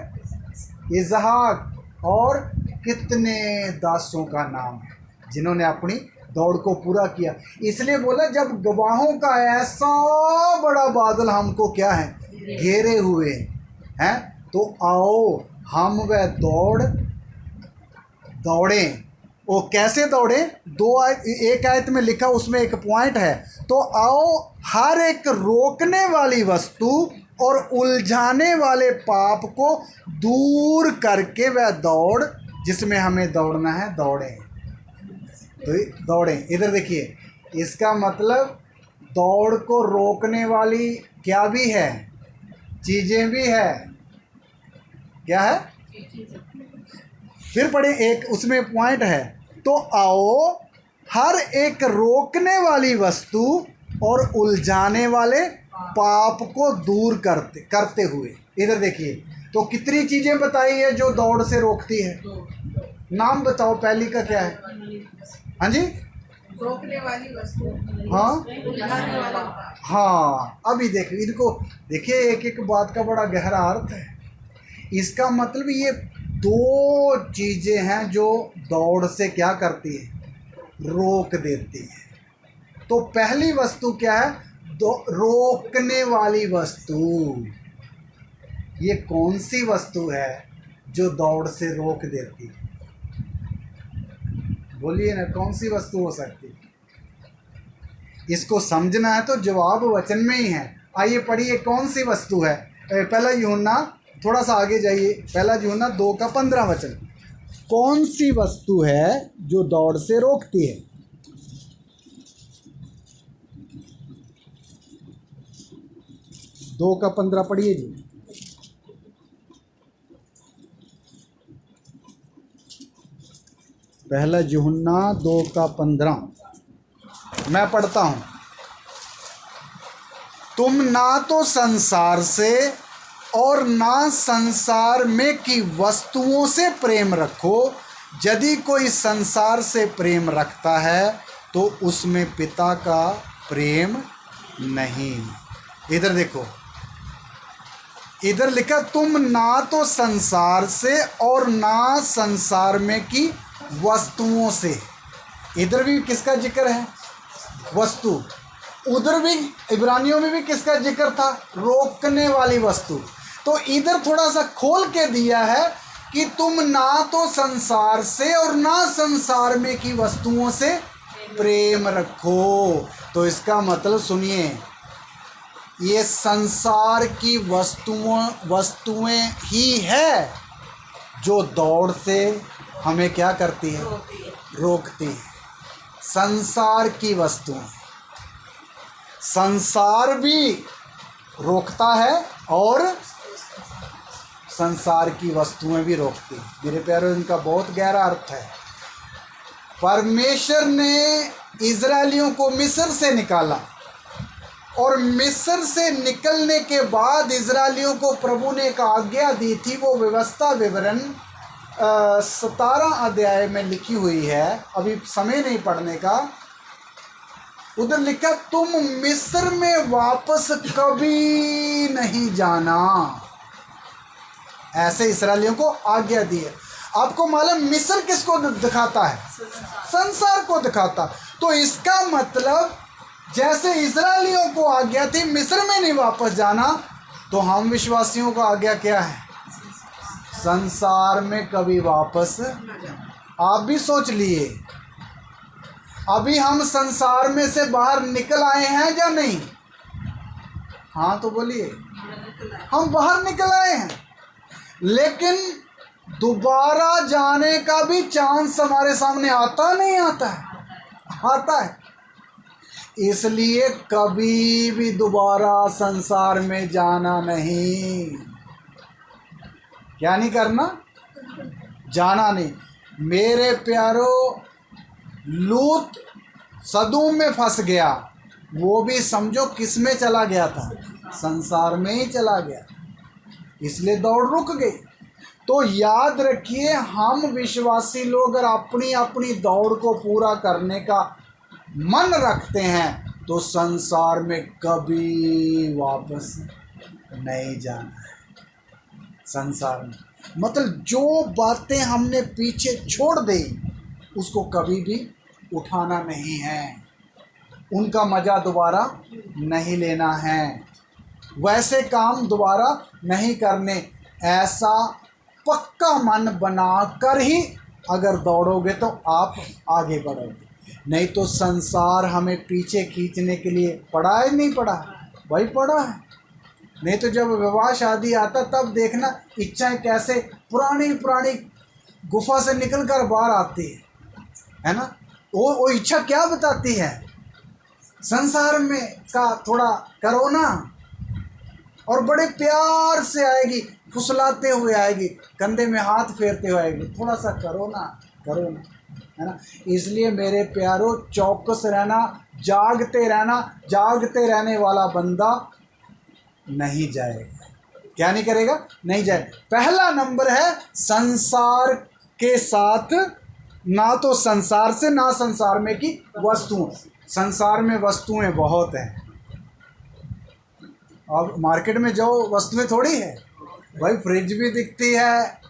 इसहाक और कितने दासों का नाम है जिन्होंने अपनी दौड़ को पूरा किया। इसलिए बोला, जब गवाहों का ऐसा बड़ा बादल हमको क्या है? घेरे हुए हैं, तो आओ हम वह दौड़ें। वो कैसे दौड़े? एक आयत में लिखा, उसमें एक पॉइंट है, तो आओ हर एक रोकने वाली वस्तु और उलझाने वाले पाप को दूर करके वह दौड़ जिसमें हमें दौड़ना है दौड़ें। तो दौड़ें, इधर देखिए, इसका मतलब दौड़ को रोकने वाली क्या भी है? चीजें भी है। क्या है? फिर पढ़े, एक उसमें पॉइंट है, तो आओ हर एक रोकने वाली वस्तु और उलझाने वाले पाप को दूर करते करते हुए। इधर देखिए, तो कितनी चीजें बताई है जो दौड़ से रोकती है। नाम बताओ, पहली का क्या है? हाँ जी, रोकने वाली वस्तु, हाँ उलझाने वाला। हाँ। अभी देखिए, इनको देखिए, एक एक बात का बड़ा गहरा अर्थ है। इसका मतलब ये दो चीजें हैं जो दौड़ से क्या करती है? रोक देती है। तो पहली वस्तु क्या है? रोकने वाली वस्तु। ये कौन सी वस्तु है जो दौड़ से रोक देती है? बोलिए ना, कौन सी वस्तु हो सकती है? इसको समझना है तो जवाब वचन में ही है। आइए पढ़िए, कौन सी वस्तु है? पहला यूहन्ना, थोड़ा सा आगे जाइए, पहला यूहन्ना 2 का 15 वचन। कौन सी वस्तु है जो दौड़ से रोकती है? 2 का 15 पढ़िए जी। पहला यूहन्ना 2 का 15 मैं पढ़ता हूँ। तुम ना तो संसार से और ना संसार में की वस्तुओं से प्रेम रखो। यदि कोई संसार से प्रेम रखता है तो उसमें पिता का प्रेम नहीं। इधर देखो, इधर लिखा, तुम ना तो संसार से और ना संसार में की वस्तुओं से। इधर भी किसका जिक्र है? वस्तु। उधर भी इब्रानियों में भी किसका जिक्र था? रोकने वाली वस्तु। तो इधर थोड़ा सा खोल के दिया है कि तुम ना तो संसार से और ना संसार में की वस्तुओं से प्रेम रखो। तो इसका मतलब सुनिए, ये संसार की वस्तुएं ही है जो दौड़ से हमें क्या करती है? रोकती है। संसार की वस्तुएं, संसार भी रोकता है और संसार की वस्तुएं भी रोकती हैं। मेरे प्यारों, इनका बहुत गहरा अर्थ है। परमेश्वर ने इजरायलियों को मिस्र से निकाला और मिस्र से निकलने के बाद इजरायलियों को प्रभु ने एक आज्ञा दी थी। वो व्यवस्था विवरण 17 अध्याय में लिखी हुई है, अभी समय नहीं पढ़ने का। उधर लिखा, तुम मिस्र में वापस कभी नहीं जाना। ऐसे इस्राएलियों को आज्ञा दी है। आपको मालूम मिस्र किसको दिखाता है? संसार को दिखाता। तो इसका मतलब जैसे इस्राएलियों को आज्ञा थी मिस्र में नहीं वापस जाना, तो हम विश्वासियों का आज्ञा क्या है? संसार में कभी वापस। आप भी सोच लिए, अभी हम संसार में से बाहर निकल आए हैं या नहीं? हाँ तो बोलिए, हम बाहर निकल आए हैं, लेकिन दोबारा जाने का भी चांस हमारे सामने आता नहीं आता है? आता है। इसलिए कभी भी दोबारा संसार में जाना नहीं। क्या नहीं करना? जाना नहीं। मेरे प्यारों, लूत सदूम में फंस गया, वो भी समझो किस में चला गया था? संसार में ही चला गया, इसलिए दौड़ रुक गई। तो याद रखिए, हम विश्वासी लोग अगर अपनी अपनी दौड़ को पूरा करने का मन रखते हैं तो संसार में कभी वापस नहीं जाना है। संसार में मतलब जो बातें हमने पीछे छोड़ दी उसको कभी भी उठाना नहीं है, उनका मज़ा दोबारा नहीं लेना है, वैसे काम दोबारा नहीं करने। ऐसा पक्का मन बनाकर ही अगर दौड़ोगे तो आप आगे बढ़ोगे। नहीं तो संसार हमें पीछे खींचने के लिए पड़ा है, नहीं पड़ा? भाई पड़ा है। नहीं तो जब विवाह शादी आता तब देखना इच्छाएं कैसे पुरानी पुरानी गुफा से निकल कर बाहर आती है ना? वो इच्छा क्या बताती है? संसार में का थोड़ा करो ना, और बड़े प्यार से आएगी, फुसलाते हुए आएगी, कंधे में हाथ फेरते हुए आएगी, थोड़ा सा करो ना, है ना। इसलिए मेरे प्यारो, चौकस रहना, जागते रहना। जागते रहने वाला बंदा नहीं जाएगा। क्या नहीं करेगा? नहीं जाए। पहला नंबर है संसार के साथ, ना तो संसार से, ना संसार में की वस्तुओं। संसार में वस्तुएं बहुत हैं, अब मार्केट में जाओ वस्तुएं थोड़ी है भाई। फ्रिज भी दिखती है,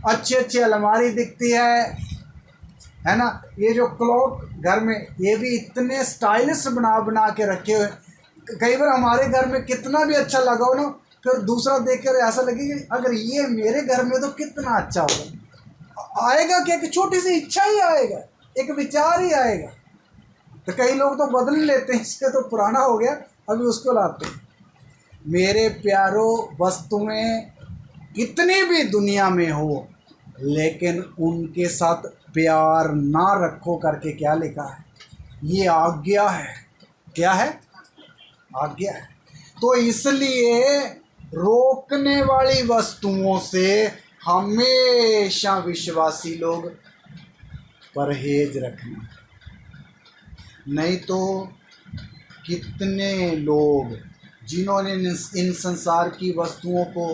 अच्छी अच्छी अलमारी दिखती है ना। ये जो क्लॉक घर में, ये भी इतने स्टाइलिश बना बना के रखे हुए। कई बार हमारे घर में कितना भी अच्छा लगा हो ना, फिर दूसरा देखकर ऐसा लगेगा अगर ये मेरे घर में तो कितना अच्छा होगा। आएगा क्या कि छोटी सी इच्छा ही आएगा, एक विचार ही आएगा। तो कई लोग तो बदल लेते हैं, इससे तो पुराना हो गया, अभी उसको लाते हैं। मेरे प्यारो, वस्तुएं कितनी भी दुनिया में हो, लेकिन उनके साथ प्यार ना रखो करके क्या लिखा है? ये आज्ञा है। क्या है? आज्ञा है। तो इसलिए रोकने वाली वस्तुओं से हमेशा विश्वासी लोग परहेज रखना। नहीं तो कितने लोग जिन्होंने इन संसार की वस्तुओं को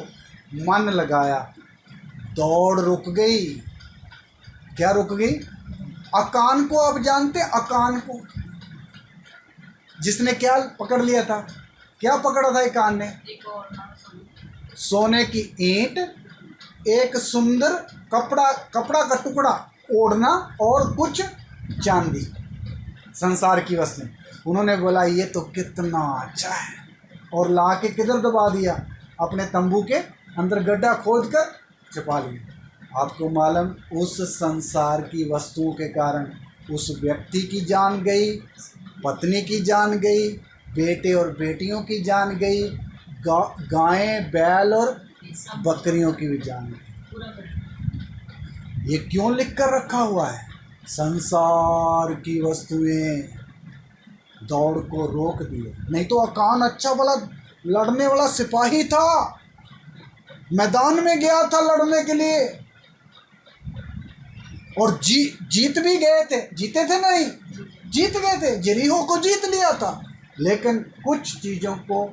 मन लगाया, दौड़ रुक गई। क्या रुक गई? अकान को आप जानते? अकान को, जिसने क्या पकड़ लिया था? क्या पकड़ा था अकान ने? सोने की ईंट, एक सुंदर कपड़ा का टुकड़ा ओढ़ना और कुछ चांदी, संसार की वस्तु। उन्होंने बोला ये तो कितना अच्छा है, और ला के किधर दबा दिया? अपने तंबू के अंदर गड्ढा खोद कर छुपा लिया। आपको मालूम, उस संसार की वस्तुओं के कारण उस व्यक्ति की जान गई, पत्नी की जान गई, बेटे और बेटियों की जान गई, गायें, बैल और बकरियों की भी जान गई। ये क्यों लिख कर रखा हुआ है? संसार की वस्तुएं दौड़ को रोक दिए। नहीं तो अकान अच्छा वाला लड़ने वाला सिपाही था, मैदान में गया था लड़ने के लिए, और जीत भी गए थे। जीते थे? नहीं, जीत गए थे, यरीहो को जीत लिया था। लेकिन कुछ चीज़ों को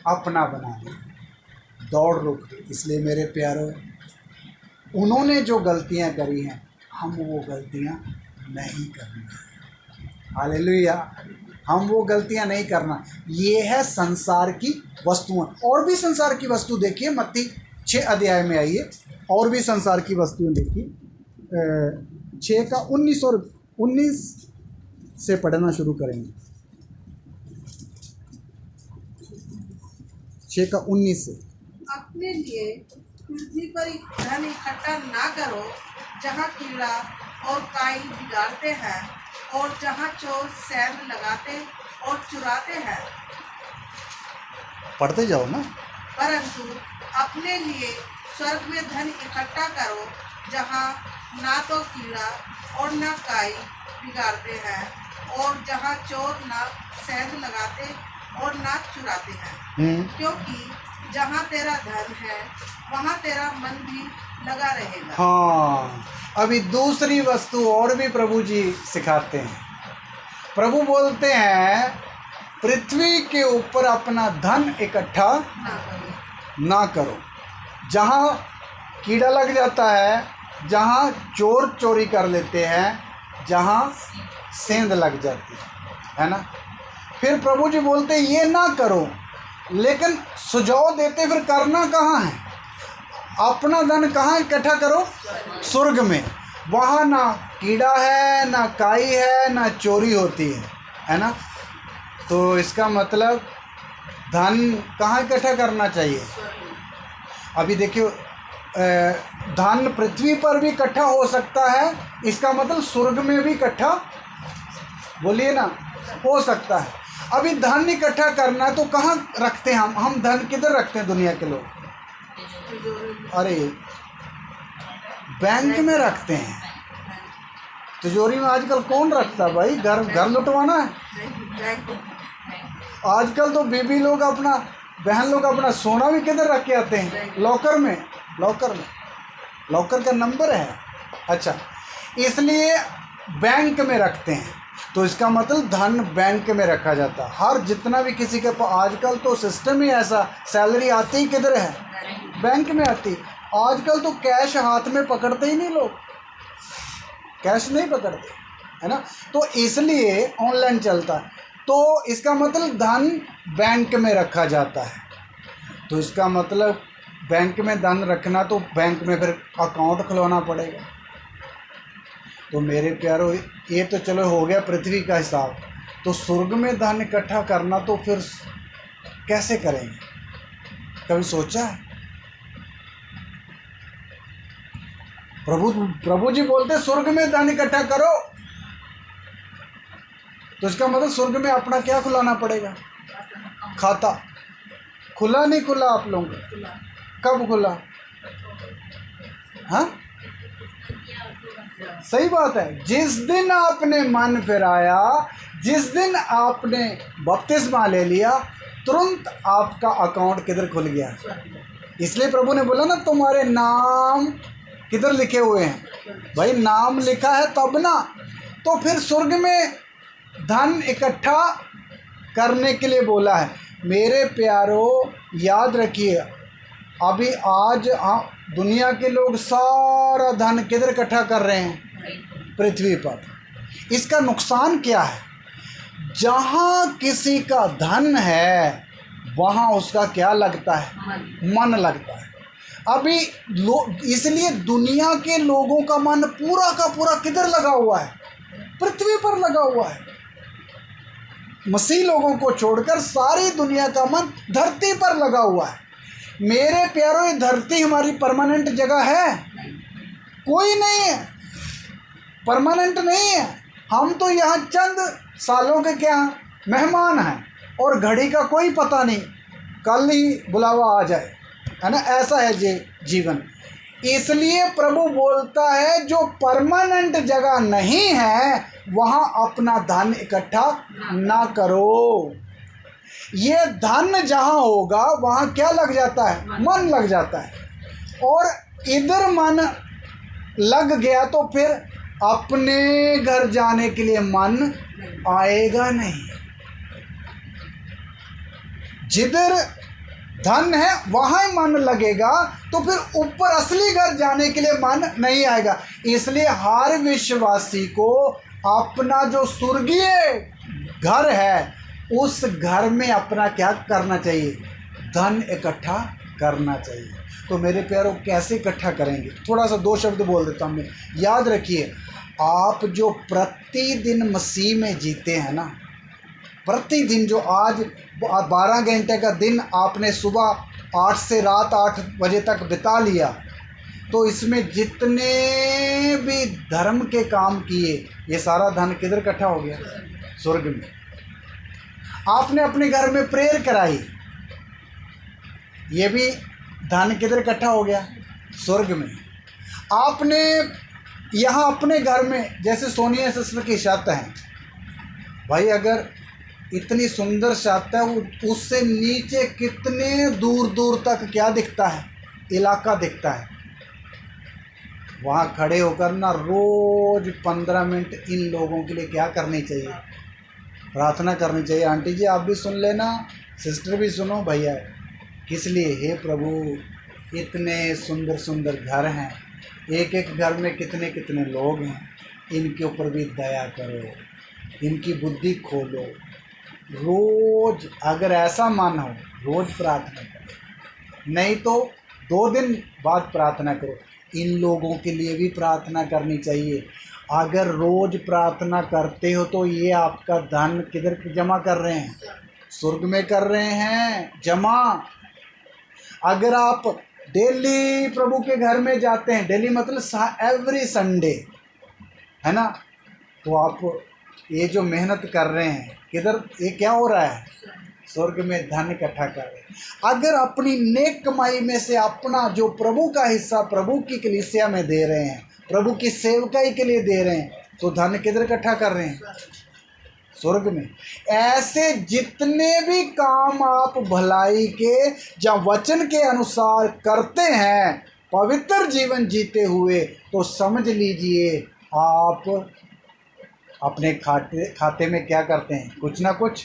अपना बना लिया, दौड़ रुक गई। इसलिए मेरे प्यारों, उन्होंने जो गलतियां करी हैं, हम वो गलतियां नहीं करना। हालेलुया, हम वो गलतियां नहीं करना। ये है संसार की वस्तुएं। और भी संसार की वस्तु देखिए, मत्ती 6 अध्याय में आइए, और भी संसार की वस्तुएं देखिए। 6 का 19 और 19 से पढ़ना शुरू करेंगे। 6 का 19 से। अपने लिए पृथ्वी पर धन इकट्ठा ना करो, जहाँ कीड़ा और काई बिगाड़ते हैं, और जहाँ चोर सेंध लगाते और चुराते हैं। पढ़ते जाओ ना। परंतु अपने लिए स्वर्ग में धन इकट्ठा करो, जहाँ ना तो कीड़ा और ना काई बिगाड़ते हैं, और जहाँ चोर ना सेंध लगाते और ना चुराते हैं। क्योंकि जहाँ तेरा धन है, वहाँ तेरा मन भी लगा रहेगा। हाँ, अभी दूसरी वस्तु और भी प्रभु जी सिखाते हैं। प्रभु बोलते हैं पृथ्वी के ऊपर अपना धन इकट्ठा ना करो, जहाँ कीड़ा लग जाता है, जहाँ चोर चोरी कर लेते हैं, जहाँ सेंध लग जाती है ना। फिर प्रभु जी बोलते हैं ये ना करो, लेकिन सुझाव देते फिर करना कहाँ है? अपना धन कहाँ इकट्ठा करो? स्वर्ग में। वहाँ ना कीड़ा है, ना काई है, ना चोरी होती है ना। तो इसका मतलब धन कहाँ इकट्ठा करना चाहिए? अभी देखियो, धन पृथ्वी पर भी इकट्ठा हो सकता है, इसका मतलब स्वर्ग में भी इकट्ठा, बोलिए ना, हो सकता है। अभी धन इकट्ठा करना तो कहाँ रखते हैं हम धन किधर रखते हैं दुनिया के लोग? अरे बैंक में रखते हैं। तिजोरी में आजकल कौन रखता है भाई? घर लुटवाना है। आजकल तो बीबी लोग अपना बहन लोग अपना सोना भी किधर रख के आते हैं? लॉकर में। लॉकर में, लॉकर का नंबर है। अच्छा, इसलिए बैंक में रखते हैं। तो इसका मतलब धन बैंक में रखा जाता है। हर जितना भी किसी के पास, आजकल तो सिस्टम ही ऐसा, सैलरी आती ही किधर है? बैंक में आती। आजकल तो कैश हाथ में पकड़ते ही नहीं लोग, कैश नहीं पकड़ते, है ना। तो इसलिए ऑनलाइन चलता है। तो इसका मतलब धन बैंक में रखा जाता है। तो इसका मतलब बैंक में धन रखना, तो बैंक में फिर अकाउंट खुलवाना पड़ेगा। तो मेरे प्यारों, ये तो चलो हो गया पृथ्वी का हिसाब। तो स्वर्ग में धन इकट्ठा करना तो फिर कैसे करेंगे? कभी सोचा है? प्रभु जी बोलते स्वर्ग में धन इकट्ठा करो। तो इसका मतलब स्वर्ग में अपना क्या खुलाना पड़ेगा? खाता। खुला नहीं खुला आप लोगों का? कब खुला? हाँ, सही बात है। जिस दिन आपने मन फिराया, जिस दिन आपने बपतिस्मा ले लिया, तुरंत आपका अकाउंट किधर खुल गया। इसलिए प्रभु ने बोला ना, तुम्हारे नाम किधर लिखे हुए हैं? भाई नाम लिखा है तब ना। तो फिर स्वर्ग में धन इकट्ठा करने के लिए बोला है। मेरे प्यारों, याद रखिए, अभी आज दुनिया के लोग सारा धन किधर इकट्ठा कर रहे हैं? पृथ्वी पर। इसका नुकसान क्या है? जहाँ किसी का धन है वहाँ उसका क्या लगता है? मन लगता है। अभी इसलिए दुनिया के लोगों का मन पूरा का पूरा किधर लगा हुआ है? पृथ्वी पर लगा हुआ है। मसीह लोगों को छोड़कर सारी दुनिया का मन धरती पर लगा हुआ है। मेरे प्यारों, ये धरती हमारी परमानेंट जगह है? कोई नहीं है, परमानेंट नहीं है। हम तो यहाँ चंद सालों के क्या मेहमान हैं, और घड़ी का कोई पता नहीं, कल ही बुलावा आ जाए, है ना। ऐसा है ये जीवन। इसलिए प्रभु बोलता है जो परमानेंट जगह नहीं है वहाँ अपना धन इकट्ठा ना करो। ये धन जहाँ होगा वहाँ क्या लग जाता है? मन लग जाता है। और इधर मन लग गया तो फिर अपने घर जाने के लिए मन आएगा नहीं। जिधर धन है वहाँ ही मन लगेगा, तो फिर ऊपर असली घर जाने के लिए मन नहीं आएगा। इसलिए हर विश्वासी को अपना जो स्वर्गीय घर है उस घर में अपना क्या करना चाहिए? धन इकट्ठा करना चाहिए। तो मेरे प्यारों, कैसे इकट्ठा करेंगे? थोड़ा सा 2 शब्द बोल देता हूँ मैं। याद रखिए, आप जो प्रतिदिन मसीह में जीते हैं ना, प्रतिदिन जो आज 12 घंटे का दिन आपने सुबह 8 से रात 8 बजे तक बिता लिया, तो इसमें जितने भी धर्म के काम किए, ये सारा धन किधर इकट्ठा हो गया? स्वर्ग में। आपने अपने घर में प्रेयर कराई, ये भी धन किधर इकट्ठा हो गया? स्वर्ग में। आपने यहाँ अपने घर में, जैसे सोनिया सिस्टर की छत है भाई, अगर इतनी सुंदर छत है, उससे नीचे कितने दूर दूर तक क्या दिखता है? इलाका दिखता है। वहाँ खड़े होकर ना रोज़ 15 मिनट इन लोगों के लिए क्या करनी चाहिए? प्रार्थना करनी चाहिए। आंटी जी आप भी सुन लेना, सिस्टर भी सुनो, भैया। किस लिए? हे प्रभु, इतने सुंदर सुंदर घर हैं, एक एक घर में कितने कितने लोग हैं, इनके ऊपर भी दया करो, इनकी बुद्धि खोलो। रोज़ अगर ऐसा मन हो, रोज़ प्रार्थना करो, नहीं तो 2 दिन बाद प्रार्थना करो। इन लोगों के लिए भी प्रार्थना करनी चाहिए। अगर रोज़ प्रार्थना करते हो तो ये आपका धन किधर जमा कर रहे हैं? स्वर्ग में कर रहे हैं जमा। अगर आप डेली प्रभु के घर में जाते हैं, डेली मतलब एवरी संडे, है ना, तो आप ये जो मेहनत कर रहे हैं, किधर ये क्या हो रहा है? स्वर्ग में धन इकट्ठा कर रहे हैं। अगर अपनी नेक कमाई में से अपना जो प्रभु का हिस्सा प्रभु की कलीसिया में दे रहे हैं, प्रभु की सेवकाई के लिए दे रहे हैं, तो धन किधर इकट्ठा कर रहे हैं? स्वर्ग में। ऐसे जितने भी काम आप भलाई के या वचन के अनुसार करते हैं पवित्र जीवन जीते हुए, तो समझ लीजिए आप अपने खाते में क्या करते हैं, कुछ ना कुछ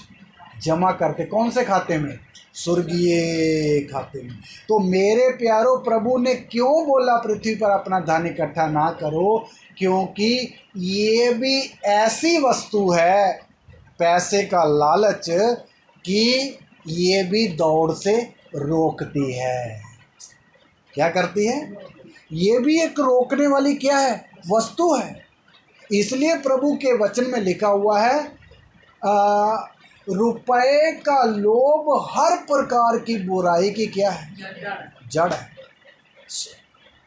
जमा करते। कौन से खाते में? स्वर्गीय खाते में। तो मेरे प्यारो, प्रभु ने क्यों बोला पृथ्वी पर अपना धन इकट्ठा ना करो? क्योंकि ये भी ऐसी वस्तु है, पैसे का लालच, कि ये भी दौड़ से रोकती है। क्या करती है? ये भी एक रोकने वाली क्या है? वस्तु है। इसलिए प्रभु के वचन में लिखा हुआ है, रुपए का लोभ हर प्रकार की बुराई की क्या है? जड़ है।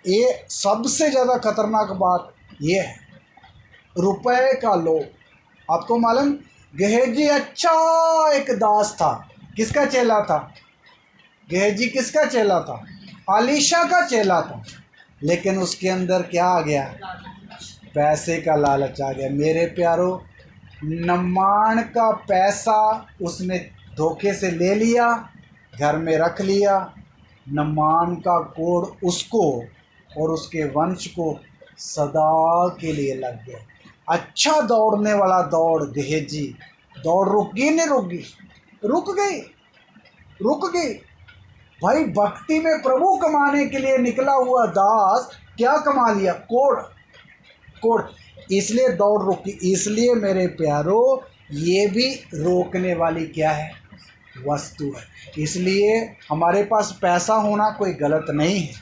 ये सबसे ज़्यादा खतरनाक बात ये है, रुपए का लोभ। आपको मालूम, गेहजी अच्छा एक दास था। किसका चेला था? गेहजी किसका चेला था? अलीशा का चेला था। लेकिन उसके अंदर क्या आ गया? पैसे का लालच आ गया। मेरे प्यारो, नमान का पैसा उसने धोखे से ले लिया, घर में रख लिया। नमान का कोढ़ उसको और उसके वंश को सदा के लिए लग गया। अच्छा दौड़ने वाला दौड़ गेहजी, दौड़ रुकी नहीं रुकी? रुक गई, रुक गई। भाई भक्ति में प्रभु कमाने के लिए निकला हुआ दास क्या कमा लिया? कोढ़, कोढ़। इसलिए दौड़ रुकी। इसलिए मेरे प्यारो, ये भी रोकने वाली क्या है? वस्तु है। इसलिए हमारे पास पैसा होना कोई गलत नहीं है,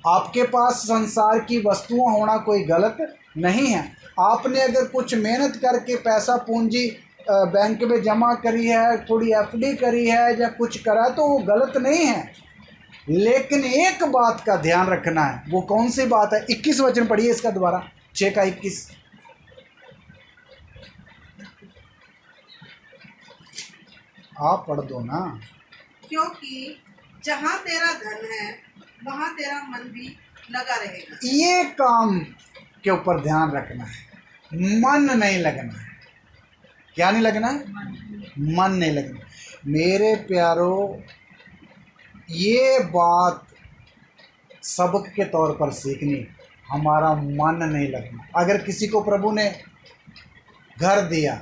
आपके पास संसार की वस्तुएं होना कोई गलत नहीं है। आपने अगर कुछ मेहनत करके पैसा पूंजी बैंक में जमा करी है, थोड़ी एफडी करी है या कुछ करा, तो वो गलत नहीं है। लेकिन एक बात का ध्यान रखना है। वो कौन सी बात है? 21 वचन पढ़िए इसका दोबारा, 6 का 21। आप पढ़ दो ना। क्योंकि जहाँ तेरा धन है वहाँ तेरा मन भी लगा रहेगा। ये काम के ऊपर ध्यान रखना है, मन नहीं लगना है। क्या नहीं लगना है? मन नहीं लगना। मेरे प्यारो, ये बात सबक के तौर पर सीखनी, हमारा मन नहीं लगना। अगर किसी को प्रभु ने घर दिया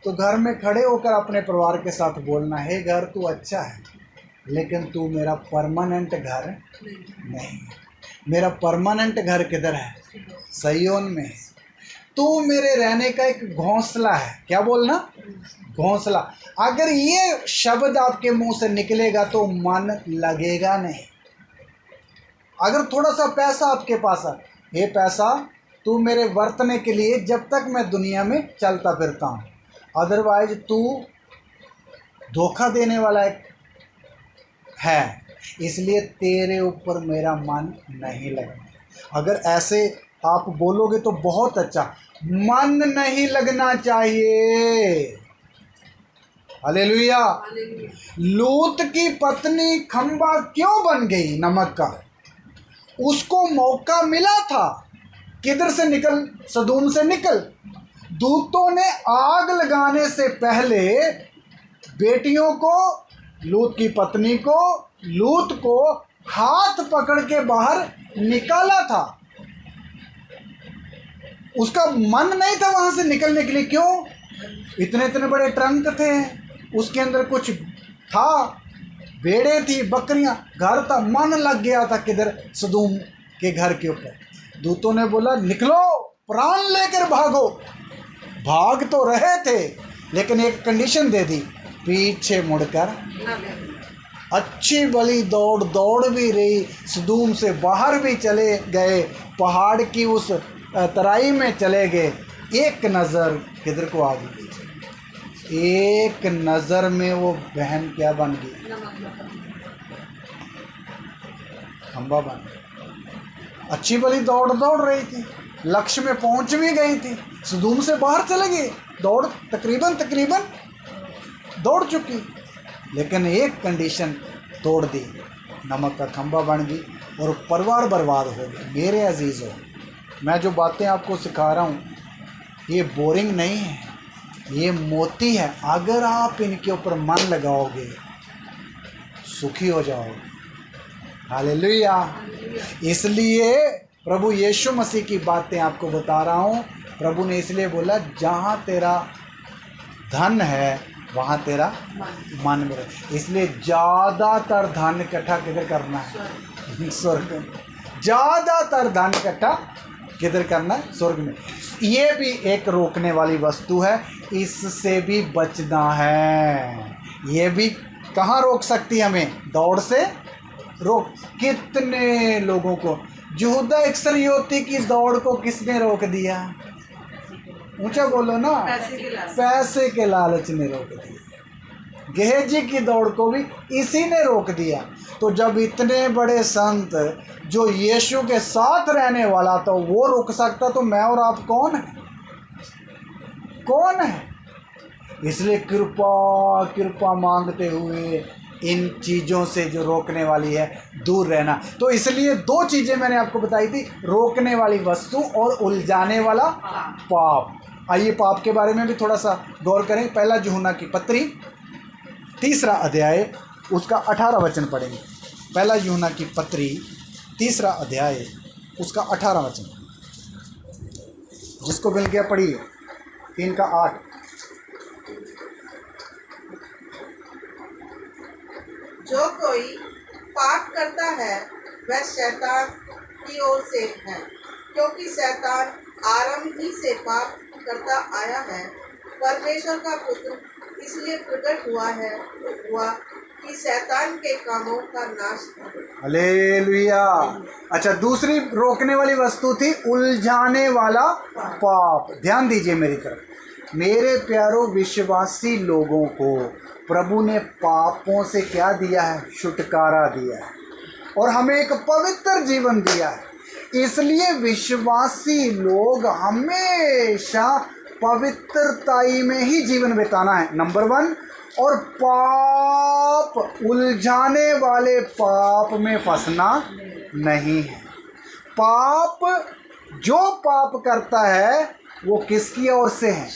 तो घर में खड़े होकर अपने परिवार के साथ बोलना, हे घर तू अच्छा है, लेकिन तू मेरा परमानेंट घर नहीं। मेरा परमानेंट घर किधर है? सिय्योन में। तू मेरे रहने का एक घोंसला है। क्या बोलना? घोंसला। अगर ये शब्द आपके मुंह से निकलेगा तो मन लगेगा नहीं। अगर थोड़ा सा पैसा आपके पास है, ये पैसा तू मेरे वर्तने के लिए जब तक मैं दुनिया में चलता फिरता हूँ, अदरवाइज तू धोखा देने वाला है, इसलिए तेरे ऊपर मेरा मन नहीं लगना। अगर ऐसे आप बोलोगे तो बहुत अच्छा। मन नहीं लगना चाहिए। हालेलुया। लूत की पत्नी खंबा क्यों बन गई? नमक का। उसको मौका मिला था, किधर से निकल? सदूम से निकल। दूतों ने आग लगाने से पहले बेटियों को, लूत की पत्नी को, लूत को हाथ पकड़ के बाहर निकाला था। उसका मन नहीं था वहां से निकलने के लिए। क्यों? इतने इतने बड़े ट्रंक थे, उसके अंदर कुछ था, भेड़ें थी, बकरियां, घर था। मन लग गया था किधर? सदूम के घर के ऊपर। दूतों ने बोला निकलो, प्राण लेकर भागो। भाग तो रहे थे, लेकिन एक कंडीशन दे दी, पीछे मुड़कर। अच्छी भली दौड़ दौड़ भी रही, सदूम से बाहर भी चले गए, पहाड़ की उस तराई में चले गए। एक नज़र किधर को आ गई? एक नज़र में वो बहन क्या बन गई? खंबा बन गई। अच्छी भली दौड़ दौड़ रही थी, लक्ष्य में पहुंच भी गई थी, सदूम से बाहर चले गए, दौड़ तकरीबन दौड़ चुकी, लेकिन एक कंडीशन तोड़ दी, नमक का खंबा बन गई और परिवार बर्बाद हो गया। मेरे अजीज़ों, मैं जो बातें आपको सिखा रहा हूँ ये बोरिंग नहीं है, ये मोती है, अगर आप इनके ऊपर मन लगाओगे सुखी हो जाओगे। हालेलुया। इसलिए प्रभु यीशु मसीह की बातें आपको बता रहा हूँ। प्रभु ने इसलिए बोला जहाँ तेरा धन है वहाँ तेरा मन में रहे। इसलिए ज़्यादातर धन इकट्ठा किधर करना है? स्वर्ग में। ज़्यादातर धन इकट्ठा किधर करना है? स्वर्ग में। ये भी एक रोकने वाली वस्तु है, इससे भी बचना है। ये भी कहाँ रोक सकती है हमें? दौड़ से रोक। कितने लोगों को, यहूदा इस्करियोती की दौड़ को किसने रोक दिया? ऊंचा बोलो ना। पैसे के लालच ने रोक दिया। गेहजी की दौड़ को भी इसी ने रोक दिया। तो जब इतने बड़े संत जो यीशु के साथ रहने वाला तो वो रोक सकता, तो मैं और आप कौन है? कौन है? इसलिए कृपा मांगते हुए इन चीज़ों से जो रोकने वाली है दूर रहना। तो इसलिए दो चीज़ें मैंने आपको बताई थी, रोकने वाली वस्तु और उलझाने वाला पाप। आइए पाप के बारे में भी थोड़ा सा गौर करें। पहला यूहन्ना की पत्री 3 अध्याय उसका 18 वचन पढ़ेंगे। पहला यूहन्ना की पत्री 3 अध्याय उसका 18 वचन, जिसको मिल गया पढ़िए। 3:8। जो कोई पाप करता है वह शैतान की ओर से है, क्योंकि शैतान आरंभ ही से पाप करता आया है। परमेश्वर का पुत्र इसलिए प्रकट हुआ कि शैतान के कामों का नाश करे। हालेलुया। अच्छा, दूसरी रोकने वाली वस्तु थी उलझाने वाला पाप। ध्यान दीजिए मेरी तरफ। मेरे प्यारो विश्वासी लोगों को प्रभु ने पापों से क्या दिया है? छुटकारा दिया है और हमें एक पवित्र जीवन दिया है। इसलिए विश्वासी लोग हमेशा पवित्रताई में ही जीवन बिताना है, नंबर 1। और पाप, उलझाने वाले पाप में फंसना नहीं है। पाप, जो पाप करता है वो किसकी ओर से है?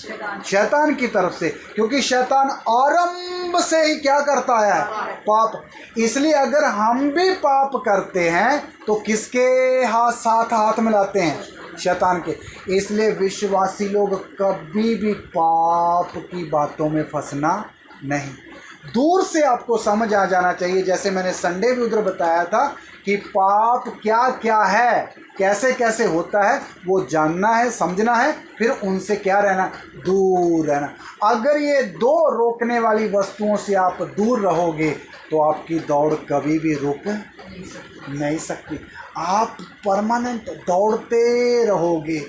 शैतान की तरफ से, क्योंकि शैतान आरंभ से ही क्या करता है? पाप। इसलिए अगर हम भी पाप करते हैं तो किसके साथ हाथ मिलाते हैं? शैतान के। इसलिए विश्वासी लोग कभी भी पाप की बातों में फंसना नहीं। दूर से आपको समझ आ जाना चाहिए, जैसे मैंने संडे भी उधर बताया था कि पाप क्या क्या है, कैसे कैसे होता है, वो जानना है, समझना है, फिर उनसे क्या रहना? दूर रहना। अगर ये 2 रोकने वाली वस्तुओं से आप दूर रहोगे तो आपकी दौड़ कभी भी रुक नहीं सकती। आप परमानेंट दौड़ते रहोगे,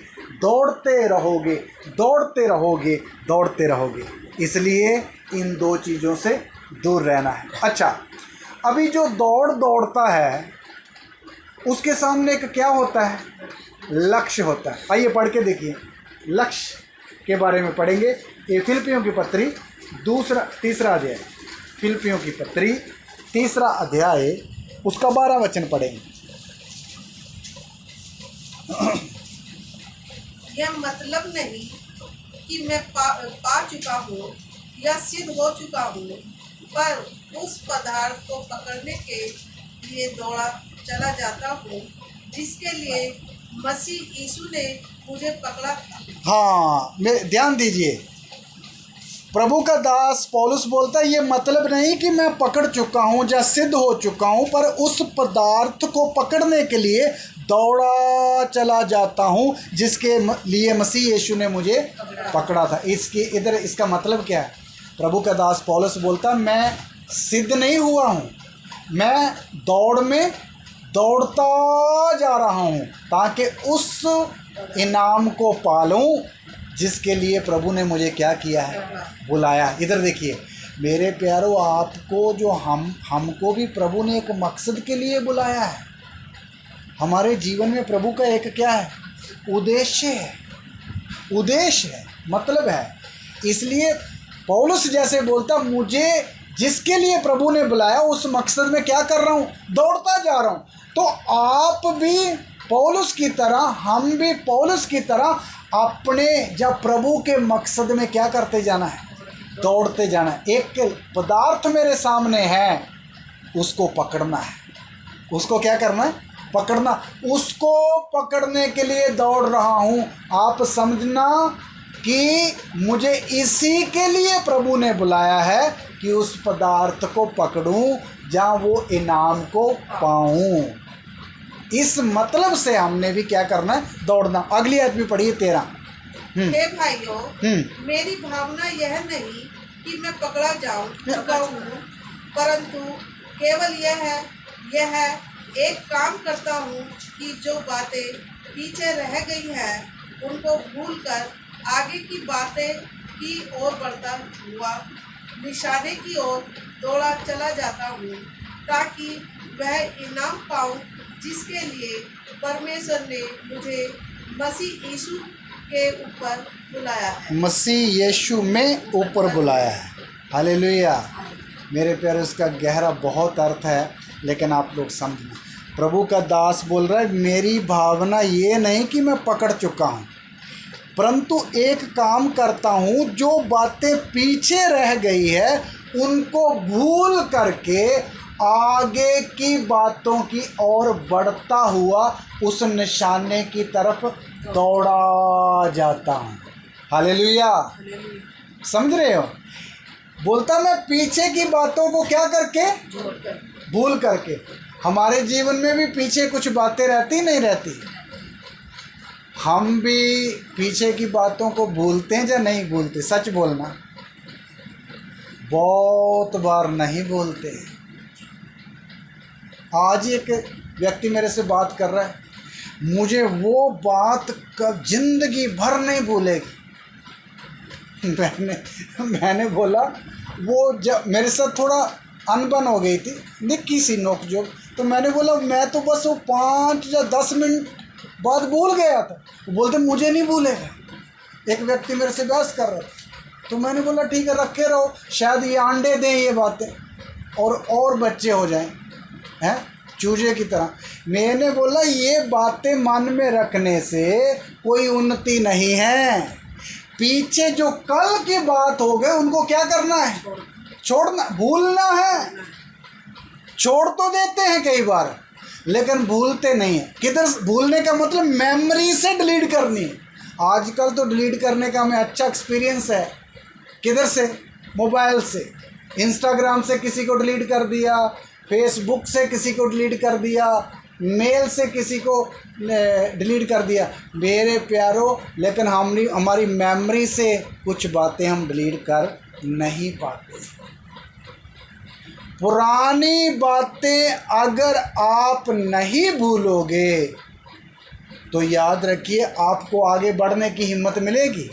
दौड़ते रहोगे, दौड़ते रहोगे, दौड़ते रहोगे। इसलिए इन 2 चीज़ों से दूर रहना है। अच्छा, अभी जो दौड़ता है उसके सामने एक क्या होता है? लक्ष्य होता है। आइए पढ़ के देखिए, लक्ष्य के बारे में पढ़ेंगे। ये फिलिपियों की पत्री 3 अध्याय, फिलिपियों की पत्री 3 अध्याय उसका 12 वचन पढ़ेंगे। यह मतलब नहीं कि मैं पा चुका हूँ या सिद्ध हो चुका हूँ, पर उस पदार्थ को पकड़ने के लिए दौड़ा चला जाता हूँ जिसके लिए मसीह यीशु ने मुझे पकड़ा था। हाँ, ध्यान दीजिए, प्रभु का दास पौलुस बोलता है ये मतलब नहीं कि मैं पकड़ चुका हूँ या सिद्ध हो चुका हूँ, पर उस पदार्थ को पकड़ने के लिए दौड़ा चला जाता हूँ जिसके लिए मसीह यीशु ने मुझे पकड़ा था। इसका मतलब क्या है? प्रभु का दास पौलुस बोलता मैं सिद्ध नहीं हुआ हूँ, मैं दौड़ में दौड़ता जा रहा हूँ ताकि उस इनाम को पालूं जिसके लिए प्रभु ने मुझे क्या किया है? बुलाया। इधर देखिए मेरे प्यारों, आपको जो हमको भी प्रभु ने एक मकसद के लिए बुलाया है। हमारे जीवन में प्रभु का एक क्या है? उद्देश्य है, उद्देश्य है, मतलब है। इसलिए पौलुस जैसे बोलता मुझे जिसके लिए प्रभु ने बुलाया उस मकसद में क्या कर रहा हूँ? दौड़ता जा रहा हूँ। तो आप भी पौलुस की तरह, हम भी पौलुस की तरह अपने जब प्रभु के मकसद में क्या करते जाना है, दौड़ते जाना है। एक पदार्थ मेरे सामने है, उसको पकड़ना है। उसको क्या करना है, पकड़ना। उसको पकड़ने के लिए दौड़ रहा हूँ। आप समझना कि मुझे इसी के लिए प्रभु ने बुलाया है कि उस पदार्थ को पकड़ूं जहाँ वो इनाम को पाऊं। इस मतलब से हमने भी क्या करना है, दौड़ना। अगली आदमी पढ़िए 13। हे भाइयों, मेरी भावना यह नहीं कि मैं पकड़ा चुका हूँ, परंतु केवल यह एक काम करता हूँ कि जो बातें पीछे रह गई हैं उनको भूलकर आगे की बातें की ओर बढ़ता हुआ निशाने की ओर दौड़ा चला जाता हूँ, ताकि वह इनाम पाऊँ जिसके लिए परमेश्वर ने मुझे मसीह यीशु के ऊपर बुलाया है। मसीह यीशु में ऊपर बुलाया है। हालेलुया। मेरे प्यारे, उसका गहरा बहुत अर्थ है, लेकिन आप लोग समझना। प्रभु का दास बोल रहा है, मेरी भावना ये नहीं कि मैं पकड़ चुका हूँ, परंतु एक काम करता हूँ, जो बातें पीछे रह गई है उनको भूल करके आगे की बातों की ओर बढ़ता हुआ उस निशाने की तरफ दौड़ा जाता हूँ। हालेलुया। समझ रहे हो? बोलता मैं पीछे की बातों को क्या करके, भूल करके। हमारे जीवन में भी पीछे कुछ बातें रहती नहीं रहती। हम भी पीछे की बातों को भूलते हैं या नहीं भूलते? सच बोलना। बहुत बार नहीं भूलते। आज एक व्यक्ति मेरे से बात कर रहा है, मुझे वो बात कब जिंदगी भर नहीं भूलेगी। मैंने बोला, वो जब मेरे साथ थोड़ा अनबन हो गई थी, निक्की सी नोकझोंक, तो मैंने बोला मैं तो बस वो 5 या 10 मिनट बाद भूल गया था। वो बोलते मुझे नहीं भूलेगा। एक व्यक्ति मेरे से बहस कर रहा था, तो मैंने बोला ठीक है, रखे रहो, शायद ये अंडे दें ये बातें और बच्चे हो जाएं, हैं चूजे की तरह। मैंने बोला ये बातें मन में रखने से कोई उन्नति नहीं है। पीछे जो कल की बात हो गए उनको क्या करना है, छोड़ना, भूलना है। छोड़ तो देते हैं कई बार, लेकिन भूलते नहीं है। किधर भूलने का मतलब, मेमोरी से डिलीट करनी है। आजकल तो डिलीट करने का हमें अच्छा एक्सपीरियंस है। किधर से? मोबाइल से। इंस्टाग्राम से किसी को डिलीट कर दिया, फेसबुक से किसी को डिलीट कर दिया, मेल से किसी को डिलीट कर दिया। मेरे प्यारो, लेकिन हमारी मेमोरी से कुछ बातें हम डिलीट कर नहीं पाते। पुरानी बातें अगर आप नहीं भूलोगे तो याद रखिए आपको आगे बढ़ने की हिम्मत मिलेगी?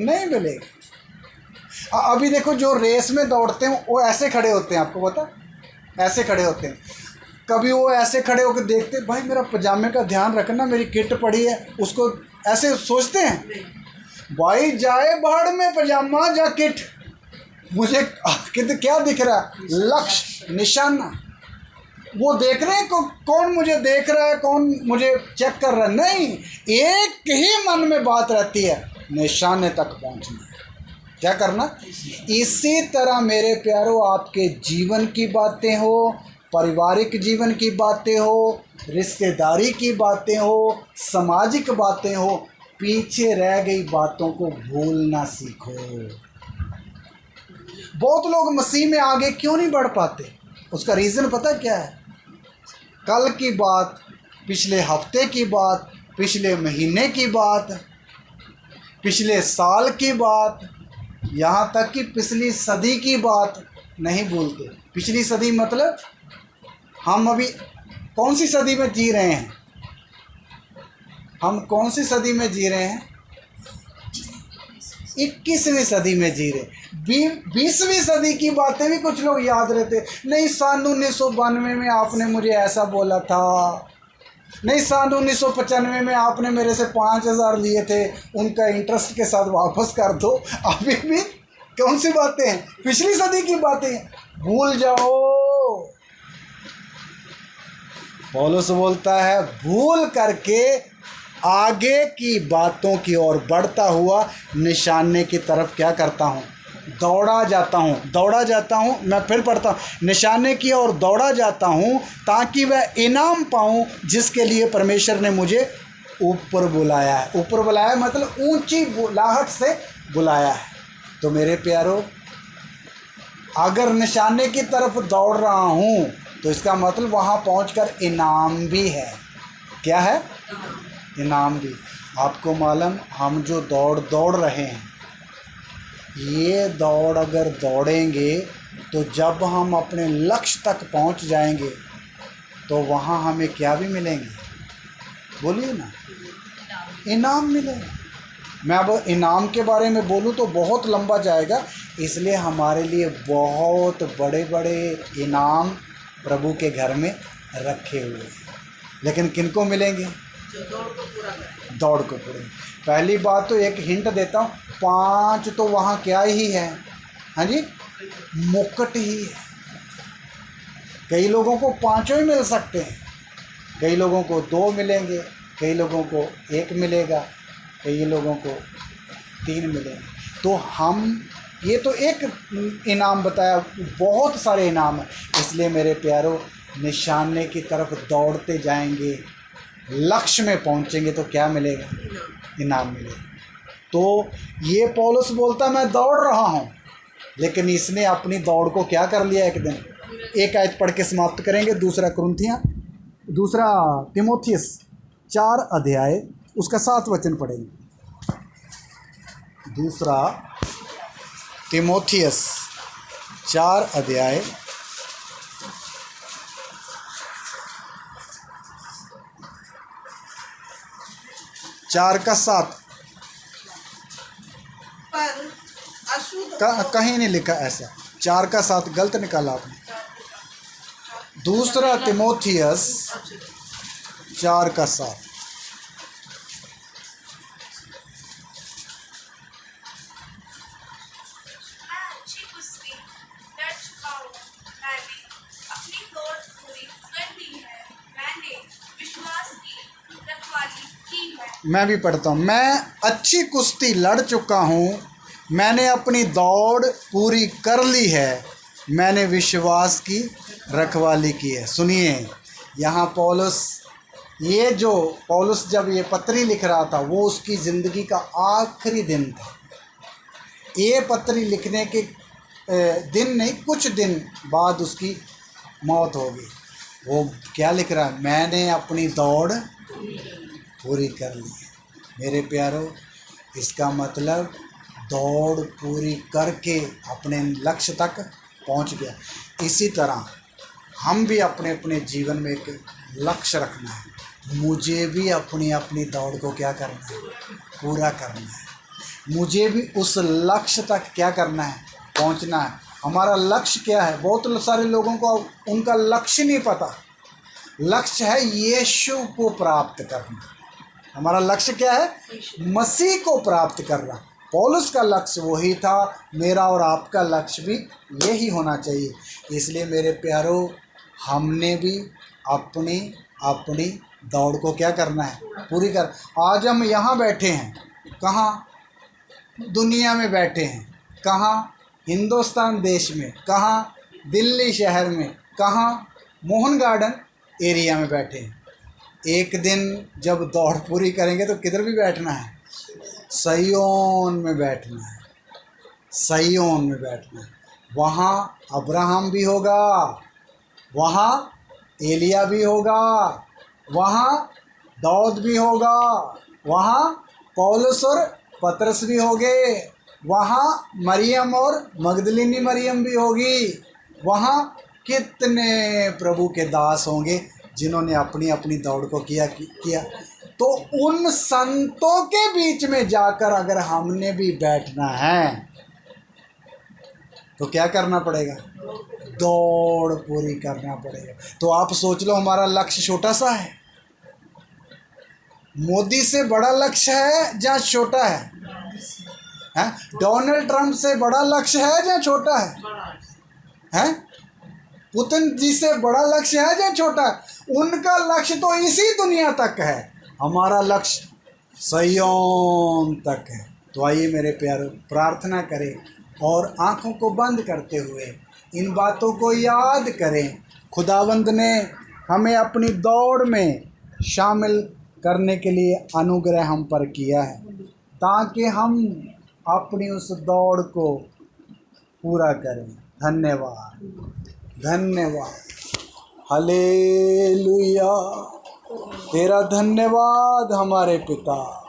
नहीं मिलेगी। अभी देखो, जो रेस में दौड़ते हैं वो ऐसे खड़े होते हैं, आपको पता, ऐसे खड़े होते हैं। कभी वो ऐसे खड़े होकर देखते, भाई मेरा पजामे का ध्यान रखना, मेरी किट पड़ी है, उसको ऐसे सोचते हैं। भाई जाए भाड़ में पजामा या किट, मुझे क्या दिख रहा है? लक्ष्य, निशाना। वो देख रहे हैं कौन मुझे देख रहा है, कौन मुझे चेक कर रहा है? नहीं, एक ही मन में बात रहती है, निशाने तक पहुंचना है। क्या करना? इसी तरह मेरे प्यारों, आपके जीवन की बातें हो, पारिवारिक जीवन की बातें हो, रिश्तेदारी की बातें हो, सामाजिक बातें हो, पीछे रह गई बातों को भूलना सीखो। बहुत लोग मसीह में आगे क्यों नहीं बढ़ पाते? उसका रीज़न पता क्या है? कल की बात, पिछले हफ्ते की बात, पिछले महीने की बात, पिछले साल की बात, यहाँ तक कि पिछली सदी की बात नहीं भूलते। पिछली सदी मतलब हम अभी कौन सी सदी में जी रहे हैं? हम कौन सी सदी में जी रहे हैं? 21वीं सदी में जी रहे। 20वीं सदी की बातें भी कुछ लोग याद रहते। नहीं, सन 1992 में आपने मुझे ऐसा बोला था। नहीं, सन 1995 में आपने मेरे से 5000 लिए थे, उनका इंटरेस्ट के साथ वापस कर दो। अभी भी कौन सी बातें हैं? पिछली सदी की बातें भूल जाओ। पौलुस बोलता है भूल करके आगे की बातों की ओर बढ़ता हुआ निशाने की तरफ क्या करता हूँ, दौड़ा जाता हूँ। मैं फिर पढ़ता हूँ, निशाने की ओर दौड़ा जाता हूँ ताकि वह इनाम पाऊँ जिसके लिए परमेश्वर ने मुझे ऊपर बुलाया है। ऊपर बुलाया मतलब ऊंची बुलाहट से बुलाया है। तो मेरे प्यारो, अगर निशाने की तरफ दौड़ रहा हूँ तो इसका मतलब वहाँ पहुँचकर इनाम भी है। क्या है? इनाम भी। आपको मालूम, हम जो दौड़ रहे हैं, ये दौड़ अगर दौड़ेंगे तो जब हम अपने लक्ष्य तक पहुंच जाएंगे तो वहाँ हमें क्या भी मिलेंगे? बोलिए ना, इनाम मिलेगा। मैं अब इनाम के बारे में बोलूँ तो बहुत लंबा जाएगा, इसलिए हमारे लिए बहुत बड़े बड़े इनाम प्रभु के घर में रखे हुए हैं। लेकिन किनको मिलेंगे? दौड़ को पूरा। पहली बात तो एक हिंट देता हूँ, 5 तो वहाँ क्या ही है? हाँ जी, मुकुट ही है। कई लोगों को 5 ही मिल सकते हैं, कई लोगों को 2 मिलेंगे, कई लोगों को 1 मिलेगा, कई लोगों को 3 मिलेंगे। तो हम, ये तो एक इनाम बताया, बहुत सारे इनाम हैं। इसलिए मेरे प्यारो, निशाने की तरफ दौड़ते जाएंगे, लक्ष्य में पहुंचेंगे तो क्या मिलेगा? इनाम मिलेगा। तो ये पौलुस बोलता मैं दौड़ रहा हूँ, लेकिन इसने अपनी दौड़ को क्या कर लिया? एक दिन एक आयत पढ़ के समाप्त करेंगे। दूसरा तिमोथियस 4 अध्याय उसका 7 वचन पढ़ेंगे। दूसरा तिमोथियस 4 अध्याय 4 का 7। पर अशुद्ध कहीं नहीं लिखा ऐसा, 4 का 7 गलत निकाला आपने। दूसरा तिमोथियस 4 का 7। मैं भी पढ़ता हूँ। मैं अच्छी कुश्ती लड़ चुका हूँ, मैंने अपनी दौड़ पूरी कर ली है, मैंने विश्वास की रखवाली की है। सुनिए, यहाँ पौलुस, ये जो पौलुस जब ये पत्री लिख रहा था, वो उसकी ज़िंदगी का आखिरी दिन था। ये पत्री लिखने के दिन नहीं, कुछ दिन बाद उसकी मौत हो गई। वो क्या लिख रहा है? मैंने अपनी दौड़ पूरी कर ली है। मेरे प्यारो, इसका मतलब दौड़ पूरी करके अपने लक्ष्य तक पहुंच गया। इसी तरह हम भी अपने अपने जीवन में एक लक्ष्य रखना है। मुझे भी अपनी अपनी दौड़ को क्या करना है? पूरा करना है। मुझे भी उस लक्ष्य तक क्या करना है? पहुंचना है। हमारा लक्ष्य क्या है? बहुत सारे लोगों को उनका लक्ष्य नहीं पता। लक्ष्य है यीशु को प्राप्त करना। हमारा लक्ष्य क्या है? मसीह को प्राप्त करना। पौलुस का लक्ष्य वही था, मेरा और आपका लक्ष्य भी यही होना चाहिए। इसलिए मेरे प्यारो, हमने भी अपनी अपनी दौड़ को क्या करना है? पूरी कर। आज हम यहाँ बैठे हैं, कहाँ? दुनिया में बैठे हैं। कहाँ? हिंदुस्तान देश में। कहाँ? दिल्ली शहर में। कहाँ? मोहन गार्डन एरिया में बैठे हैं। एक दिन जब दौड़ पूरी करेंगे तो किधर भी बैठना है? सिय्योन में बैठना है। सिय्योन में बैठना है। वहाँ अब्राहम भी होगा, वहाँ एलिया भी होगा, वहाँ दाऊद भी होगा, वहाँ पौलुस और पतरस भी होंगे, वहाँ मरियम और मगदलिनी मरियम भी होगी, वहाँ कितने प्रभु के दास होंगे जिन्होंने अपनी अपनी दौड़ को किया। तो उन संतों के बीच में जाकर अगर हमने भी बैठना है तो क्या करना पड़ेगा? दौड़ पूरी करना पड़ेगा। तो आप सोच लो, हमारा लक्ष्य छोटा सा है? मोदी से बड़ा लक्ष्य है या छोटा है? हैं? डोनाल्ड ट्रंप से बड़ा लक्ष्य है या छोटा है? हैं? पुतिन जी से बड़ा लक्ष्य है या छोटा है? उनका लक्ष्य तो इसी दुनिया तक है। हमारा लक्ष्य संयम तक है। तो आइए मेरे प्यारों, प्रार्थना करें और आँखों को बंद करते हुए इन बातों को याद करें। खुदावंद ने हमें अपनी दौड़ में शामिल करने के लिए अनुग्रह हम पर किया है, ताकि हम अपनी उस दौड़ को पूरा करें। धन्यवाद, धन्यवाद, हालेलुया। तेरा धन्यवाद हमारे पिता।